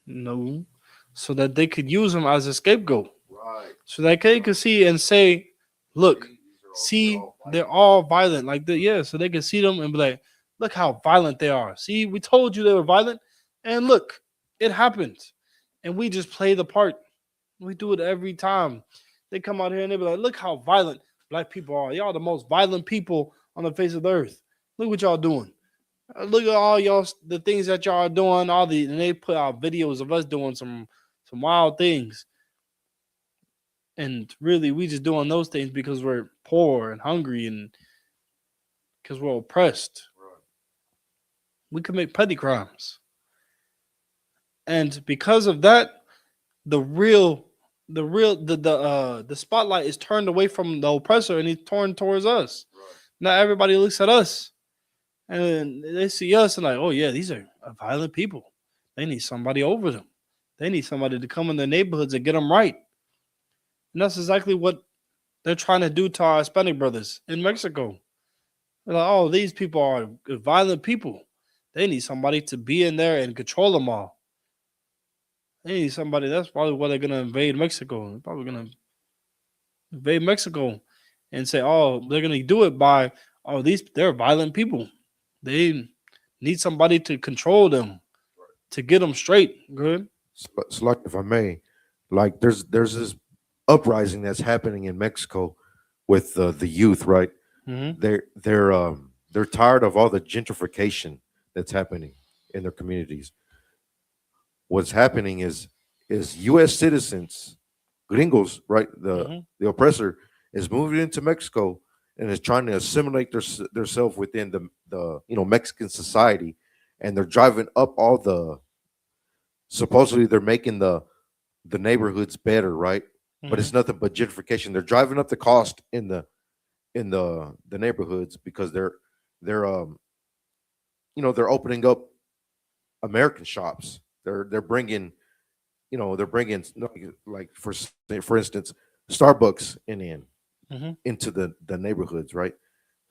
him. No. So that they could use him as a scapegoat. Right. So that they could see and say, look, they're all violent. Like so they can see them and be like, look how violent they are. See, we told you they were violent. And look, it happened. And we just play the part. We do it every time. They come out here and they be like, look how violent black people are. Y'all the most violent people on the face of the earth. Look what y'all doing. Look at all the things that y'all are doing. And they put out videos of us doing some wild things. And really, we just doing those things because we're poor and hungry and because we're oppressed. We commit petty crimes. And because of that, the spotlight is turned away from the oppressor and he's turned towards us. Now everybody looks at us and they see us and like, oh yeah, these are violent people. They need somebody over them. They need somebody to come in their neighborhoods and get them right. And that's exactly what they're trying to do to our Hispanic brothers in Mexico. They're like, oh, these people are violent people. They need somebody to be in there and control them all. They need somebody. That's probably why they're gonna invade Mexico. They're probably gonna invade Mexico and say, oh, they're gonna do it by, oh, they're violent people. They need somebody to control them, to get them straight. Good. So like, if I may, like there's this uprising that's happening in Mexico with the youth, right? Mhm. They're tired of all the gentrification that's happening in their communities. What's happening is U.S. citizens, gringos, right? The oppressor is moving into Mexico and is trying to assimilate themselves within the Mexican society, and they're driving up all the supposedly they're making the neighborhoods better, right? But it's nothing but gentrification. They're driving up the cost in the neighborhoods because they're they're opening up American shops. They're bringing like for instance Starbucks into the neighborhoods, right?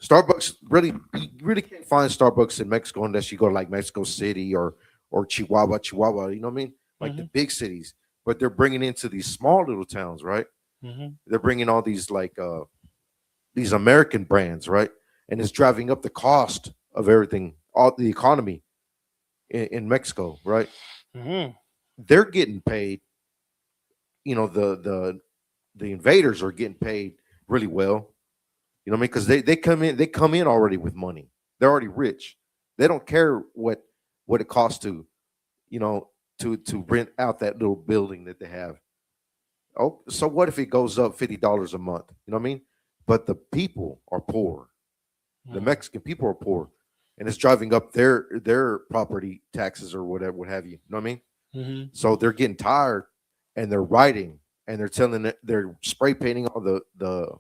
Starbucks you really can't find Starbucks in Mexico unless you go to like Mexico City or Chihuahua, you know what I mean? Like the big cities. But they're bringing into these small little towns, right? They're bringing all these these American brands, right? And it's driving up the cost of everything, all the economy in Mexico, right? They're getting paid. The invaders are getting paid really well. You know what I mean? Because they come in already with money. They're already rich. They don't care what it costs to rent out that little building that they have. Oh, so what if it goes up $50 a month? You know what I mean? But the people are poor. The Mexican people are poor, and it's driving up their property taxes or whatever, what have you. You know what I mean? So they're getting tired, and they're writing, and they're spray painting all the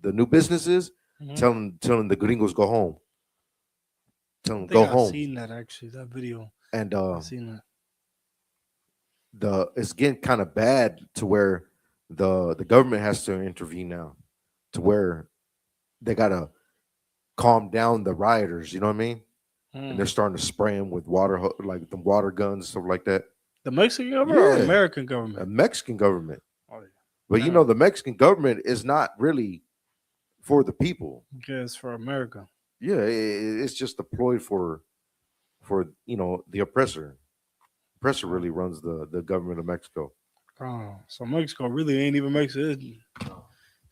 new businesses, telling the gringos go home. Tell them go home. I've seen that actually, that video. And I've seen that. It's getting kind of bad to where the government has to intervene now, to where they gotta calm down the rioters. You know what I mean? And they're starting to spray them with water, like the water guns, stuff like that. The Mexican government or American government? The Mexican government. Oh, yeah. But the Mexican government is not really for the people. Okay, it's for America. Yeah, it's just deployed for the oppressor. Oppressor really runs the government of Mexico. Oh, so Mexico really ain't even Mexico. It's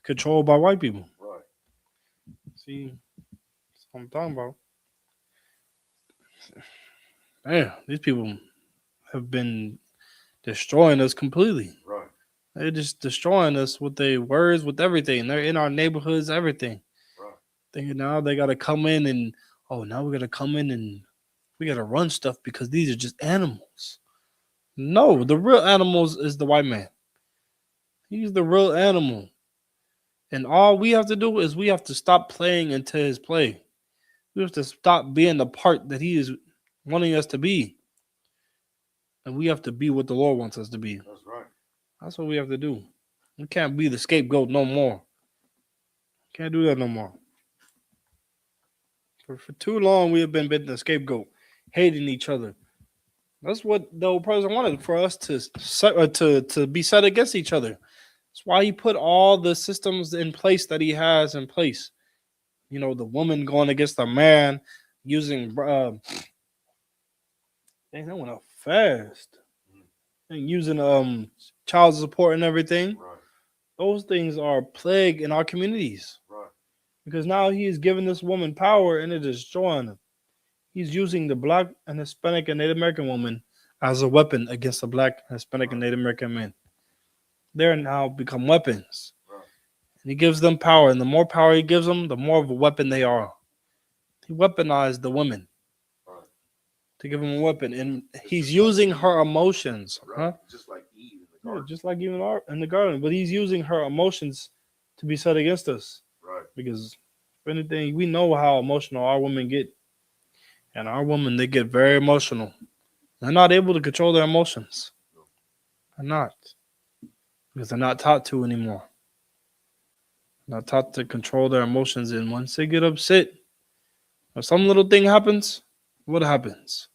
controlled by white people. Right. See, that's what I'm talking about. Yeah, these people have been destroying us completely. Right. They're just destroying us with their words, with everything. They're in our neighborhoods, everything. Right. Thinking now they got to come in and, now we got to come in and we got to run stuff because these are just animals. No, the real animals is the white man. He's the real animal. And all we have to do is we have to stop playing into his play. We have to stop being the part that he is wanting us to be. And we have to be what the Lord wants us to be. That's right. That's what we have to do. We can't be the scapegoat no more. Can't do that no more. For too long, we have been the scapegoat, hating each other. That's what the old president wanted, for us to be set against each other. That's why he put all the systems in place that he has in place. The woman going against the man, using dang, that went up fast. And using child support and everything. Right. Those things are a plague in our communities. Right. Because now he is giving this woman power and it is destroying them. He's using the Black and Hispanic and Native American woman as a weapon against the Black, Hispanic, and Native American men. they're now become weapons. And he gives them power. And the more power he gives them, the more of a weapon they are. He weaponized the women to give him a weapon. And he's using her emotions. Huh? Just like Eve in the Yeah, garden. just like even in the garden. But he's using her emotions to be set against us. Right. Because if anything, we know how emotional our women get. And our women, they get very emotional. They're not able to control their emotions. They're not. Because they're not taught to anymore. Not taught to control their emotions. And once they get upset, or some little thing happens, what happens?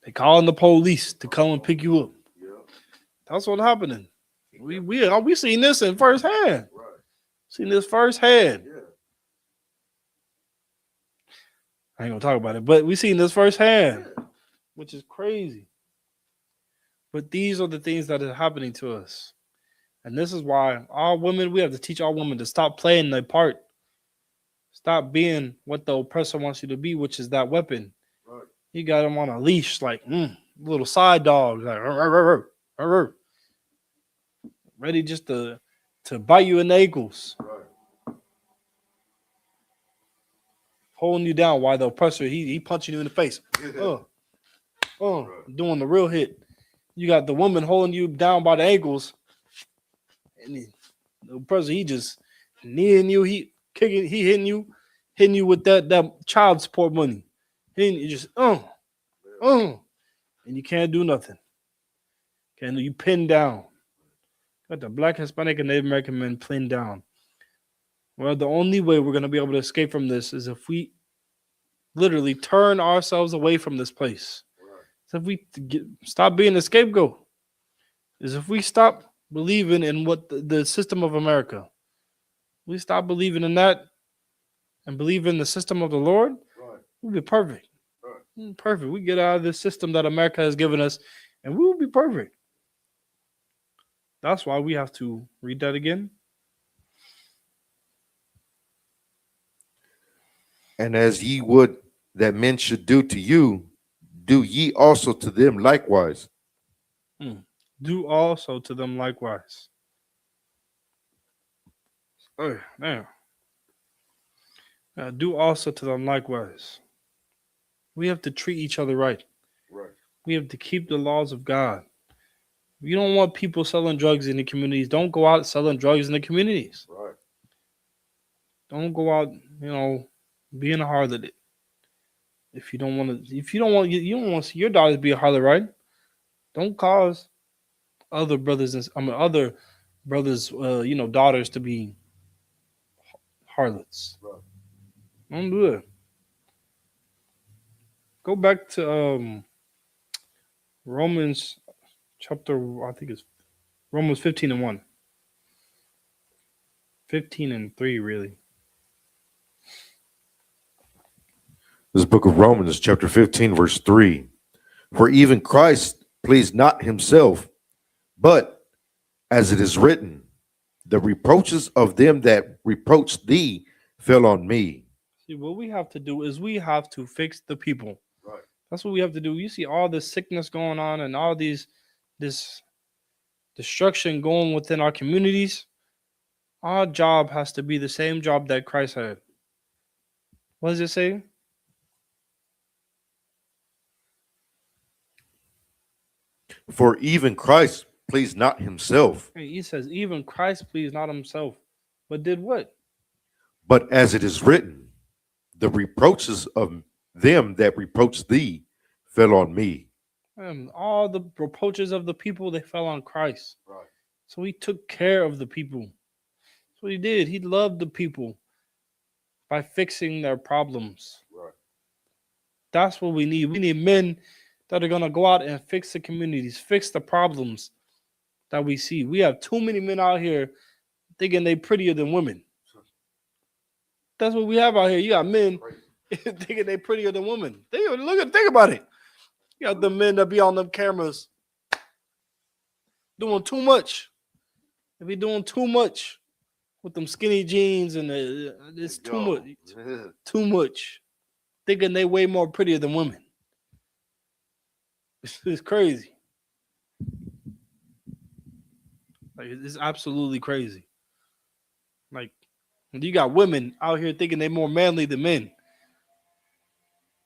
They call in the police to come and pick you up. That's what's happening. We seen this in firsthand. Seen this firsthand. I ain't gonna talk about it, but we seen this firsthand, which is crazy. But these are the things that are happening to us. And this is why our women, we have to teach our women to stop playing their part. Stop being what the oppressor wants you to be, which is that weapon. Right. You got them on a leash, like little side dogs, like ready just to bite you in the ankles. Right. Holding you down while the oppressor, he punching you in the face. Doing the real hit. You got the woman holding you down by the ankles. And the oppressor, he just kneeing you, he hitting you with that child support money. Hitting you just and you can't do nothing. You pinned down. Got the Black, Hispanic, and Native American men pinned down. Well, the only way we're gonna be able to escape from this is if we literally turn ourselves away from this place. So if we stop being the scapegoat, is if we stop believing in what the system of America, we stop believing in that and believe in the system of the Lord, we'll be perfect. Perfect. We get out of this system that America has given us, and we will be perfect. That's why we have to read that again. And as ye would that men should do to you, do ye also to them likewise. Do also to them likewise. Oh, damn. Do also to them likewise. We have to treat each other right. Right. We have to keep the laws of God. You don't want people selling drugs in the communities. Don't go out selling drugs in the communities. Right. Don't go out, being a harlot. If you don't want to, you don't want to see your daughters be a harlot, right? Don't cause other brothers, daughters to be harlots. Right. Don't do it. Go back to Romans chapter, I think it's Romans 15:1. 15:3, really. This book of Romans, chapter 15, verse 3. For even Christ pleased not himself, but as it is written, the reproaches of them that reproached thee fell on me. See, what we have to do is we have to fix the people. Right. That's what we have to do. You see all this sickness going on and all this destruction going within our communities. Our job has to be the same job that Christ had. What does it say? For even Christ pleased not himself, He says, even Christ pleased not himself, but did what? but as it is written, the reproaches of them that reproached thee fell on me. And all the reproaches of the people, they fell on Christ. Right. So he took care of the people. That's what he did. He loved the people by fixing their problems. Right. That's what we need. We need men that are going to go out and fix the communities, fix the problems that we see. We have too many men out here thinking they prettier than women. That's what we have out here. You got men thinking they prettier than women. Think about it. You got the men that be on them cameras doing too much. They be doing too much with them skinny jeans and it's too much. Too much. Thinking they way more prettier than women. It's crazy. Like it's absolutely crazy. Like you got women out here thinking they're more manly than men.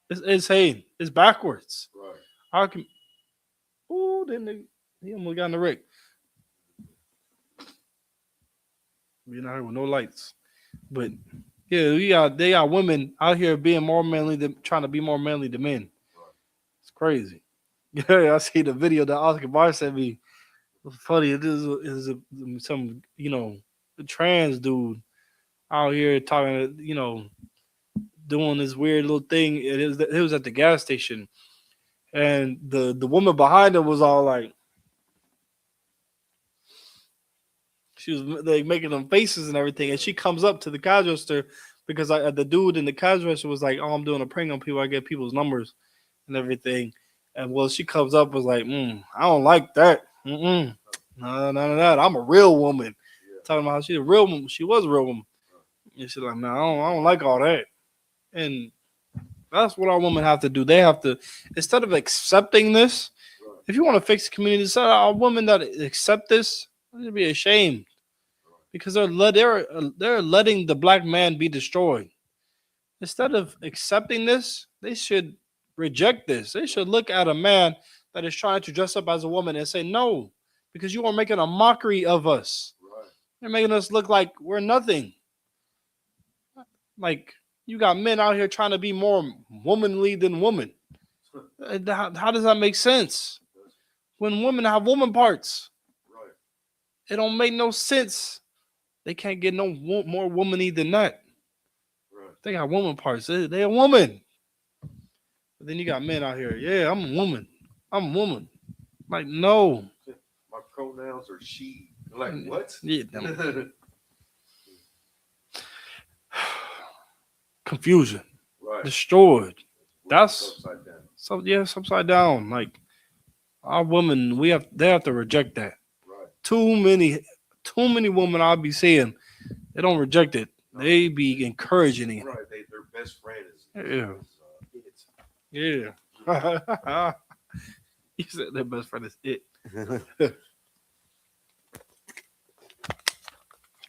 It's insane. It's backwards. Right. How can? Ooh, he almost got in the wreck. Being out here with no lights, but yeah, they got women out here being more manly than trying to be more manly than men. It's crazy. Yeah, I see the video that Oscar Bar sent me. It's funny. It is some trans dude out here talking, doing this weird little thing. It was at the gas station, and the woman behind him was all like, she was like making them faces and everything, and she comes up to the cash register because the dude in the cash register was like, "Oh, I'm doing a prank on people. I get people's numbers and everything." And well, she comes up was like, "I don't like that. No, none of that. I'm a real woman." Talking about how she's a real woman. She was a real woman. And she's like, "No, I don't like all that." And that's what our women have to do. They have to, instead of accepting this, if you want to fix the community, instead of our women that accept this, they should be ashamed because they're letting the black man be destroyed. Instead of accepting this, they should reject this. They should look at a man that is trying to dress up as a woman and say no, because you are making a mockery of us. You're making us look like we're nothing. Like you got men out here trying to be more womanly than women. How does that make sense? When women have woman parts, it don't make no sense. They can't get no more womany than that. They got woman parts. They a woman. But then you got men out here. Yeah, I'm a woman. I'm a woman. Like, no. My pronouns are she. Like, what? Yeah. Confusion. Right. Destroyed. That's upside down. so it's upside down. Like our women, they have to reject that. Right. Too many women I'll be seeing, they don't reject it. They be encouraging it. Right. Their best friend is yeah. You said their best friend is it.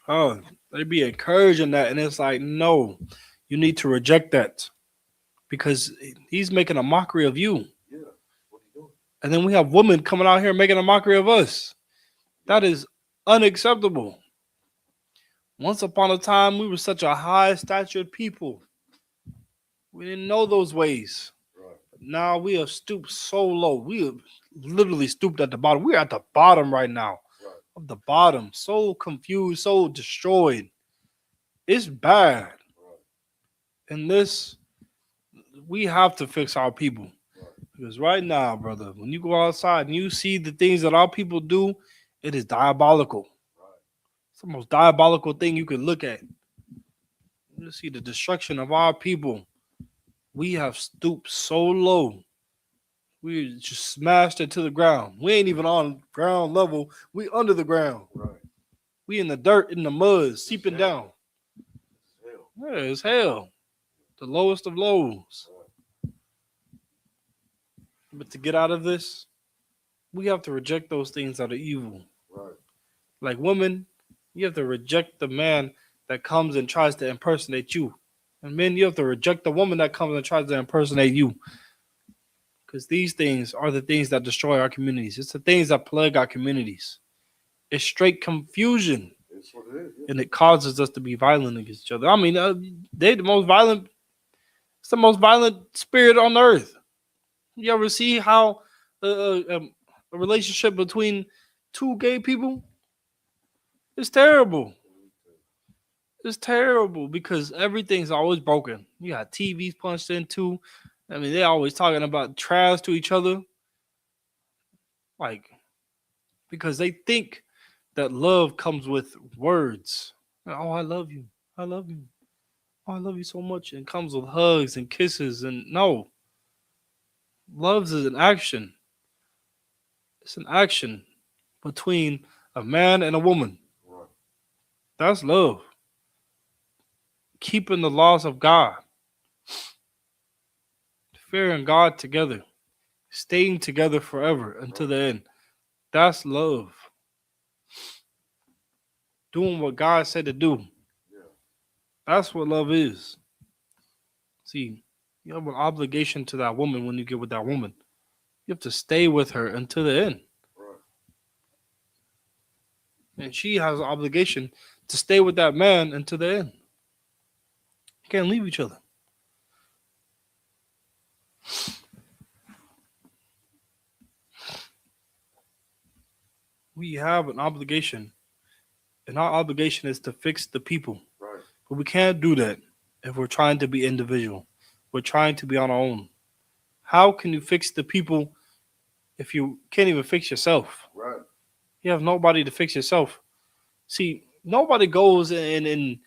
Oh, they be encouraging that, and it's like, no, you need to reject that because he's making a mockery of you. Yeah. What are you doing? And then we have women coming out here making a mockery of us. That is unacceptable. Once upon a time, we were such a high-statured people. We didn't know those ways. Right. Now we have stooped so low. We have literally stooped at the bottom. We're at the bottom right now. Right. Of the bottom. So confused, so destroyed. It's bad. Right. And this, we have to fix our people. Right. Because right now, brother, when you go outside and you see the things that our people do, it is diabolical. It's the most diabolical thing you can look at. You see the destruction of our people. We have stooped so low. We just smashed it to the ground. We ain't even on ground level. We under the ground. Right. We in the dirt, in the mud, seeping down. Hell. Yeah, it's hell. The lowest of lows. Right. But to get out of this, we have to reject those things that are evil. Right. Like women, you have to reject the man that comes and tries to impersonate you. And men, you have to reject the woman that comes and tries to impersonate you. Because these things are the things that destroy our communities. It's the things that plague our communities. It's straight confusion. That's what it is. Yeah. And it causes us to be violent against each other. I mean, they the most violent. It's the most violent spirit on earth. You ever see how a relationship between two gay people? It's terrible. It's terrible because everything's always broken. You got TVs punched into. I mean, they're always talking about trash to each other. Like, because they think that love comes with words. Oh, I love you. I love you. Oh, I love you so much. And it comes with hugs and kisses. And no. Love is an action. It's an action between a man and a woman. Right. That's love. Keeping the laws of God. Fearing God together. Staying together forever until the end. That's love. doing what God said to do. That's what love is. See, you have an obligation to that woman when you get with that woman. You have to stay with her until the end. And she has an obligation to stay with that man until the end. You can't leave each other. We have an obligation, and our obligation is to fix the people. But we can't do that if we're trying to be individual. We're trying to be on our own. How can you fix the people if you can't even fix yourself? Right. You have nobody to fix yourself. See, nobody goes and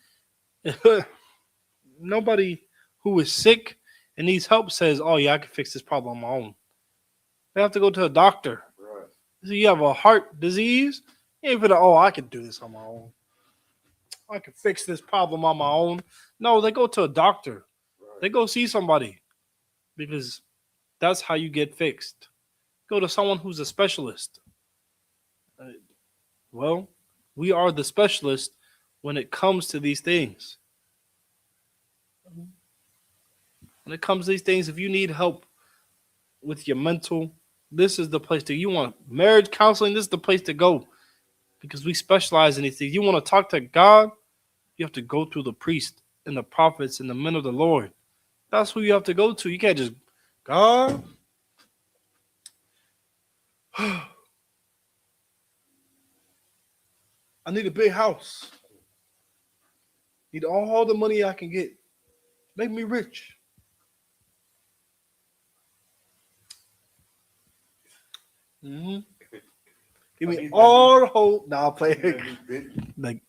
nobody who is sick and needs help says, "Oh yeah, I can fix this problem on my own." They have to go to a doctor. Right. So you have a heart disease, you ain't gonna, I can do this on my own. I can fix this problem on my own. No, they go to a doctor. Right. They go see somebody because that's how you get fixed. Go to someone who's a specialist. Well, we are the specialist when it comes to these things. When it comes to these things, if you need help with your mental, this is the place to. You want marriage counseling, this is the place to go because we specialize in these things. You want to talk to God, you have to go through the priest and the prophets and the men of the Lord. That's who you have to go to. You can't just, God, I need a big house. Need all the money I can get. Make me rich. Mm-hmm. Give me all the hope. Now play. Like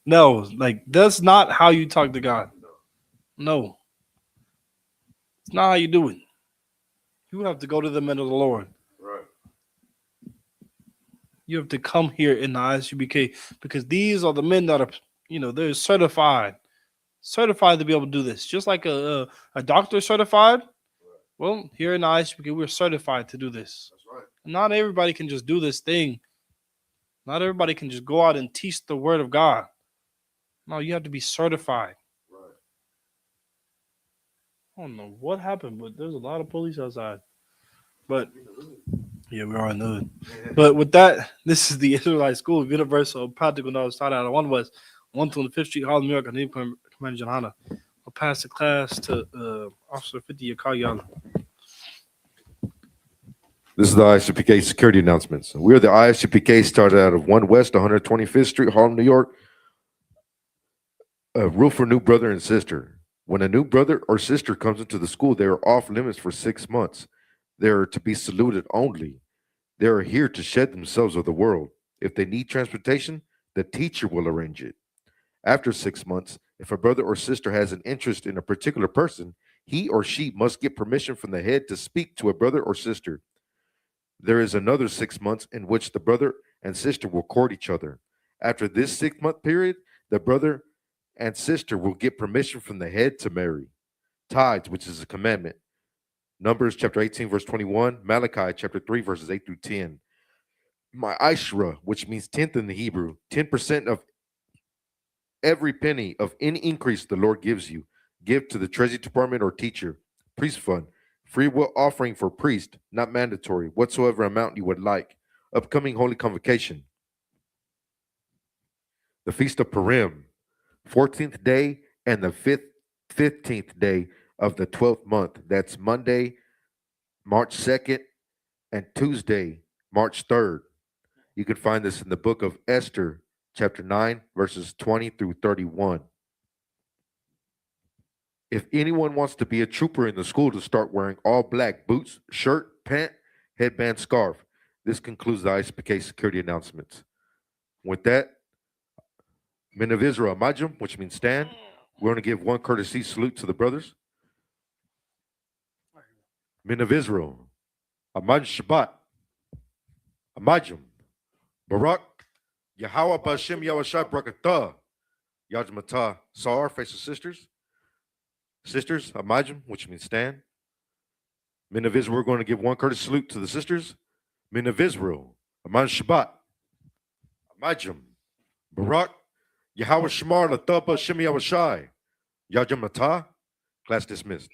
that's not how you talk to God. No. It's not how you do it. You have to go to the men of the Lord. Right. You have to come here in the ISUPK because these are the men that are, they're certified to be able to do this. Just like a doctor certified. Well, here in the ISUPK, we're certified to do this. That's right. Not everybody can just do this thing. Not everybody can just go out and teach the word of God. No, you have to be certified. Right. I don't know what happened, but there's a lot of police outside. But yeah, we are in the hood. But with that, this is the Israelite School of Universal Practical Knowledge taught out of 1 West, 125th Street, Harlem, New York. I need Commander John Hanna. I'll pass the class to Officer 50 Yakayana. This is the ISUPK security announcements. We are the ISUPK, started out of 1 West, 125th Street, Harlem, New York. A rule for new brother and sister. When a new brother or sister comes into the school, they are off limits for 6 months. They are to be saluted only. They are here to shed themselves of the world. If they need transportation, the teacher will arrange it. After 6 months, if a brother or sister has an interest in a particular person, he or she must get permission from the head to speak to a brother or sister. There is another 6 months in which the brother and sister will court each other. After this 6-month period, the brother and sister will get permission from the head to marry. Tithes, which is a commandment. Numbers chapter 18, verse 21. Malachi chapter 3, verses 8 through 10. My Ishra, which means 10th in the Hebrew, 10% of every penny of any increase the Lord gives you. Give to the Treasury Department or teacher. Priest fund. Free will offering for priest, not mandatory, whatsoever amount you would like. Upcoming Holy Convocation. The Feast of Purim, 14th day and the 15th day of the 12th month. That's Monday, March 2nd, and Tuesday, March 3rd. You can find this in the book of Esther, chapter 9, verses 20 through 31. If anyone wants to be a trooper in the school, to start wearing all black boots, shirt, pant, headband, scarf. This concludes the ISPK security announcements. With that, men of Israel, Majum, which means stand. We're going to give one courtesy salute to the brothers. Men of Israel, Amaj Shabbat, Amajum, Barak, Yahweh Bashem Yahweh Brakatah, Yajmatah, Sar, face of sisters. Sisters, Amajum, which means stand. Men of Israel, we're going to give one courtesy salute to the sisters. Men of Israel, Amaj Shabbat, Amajum, Barak, Yahweh Shemar Lathupa Shemi Awashai. Yajamata. Class dismissed.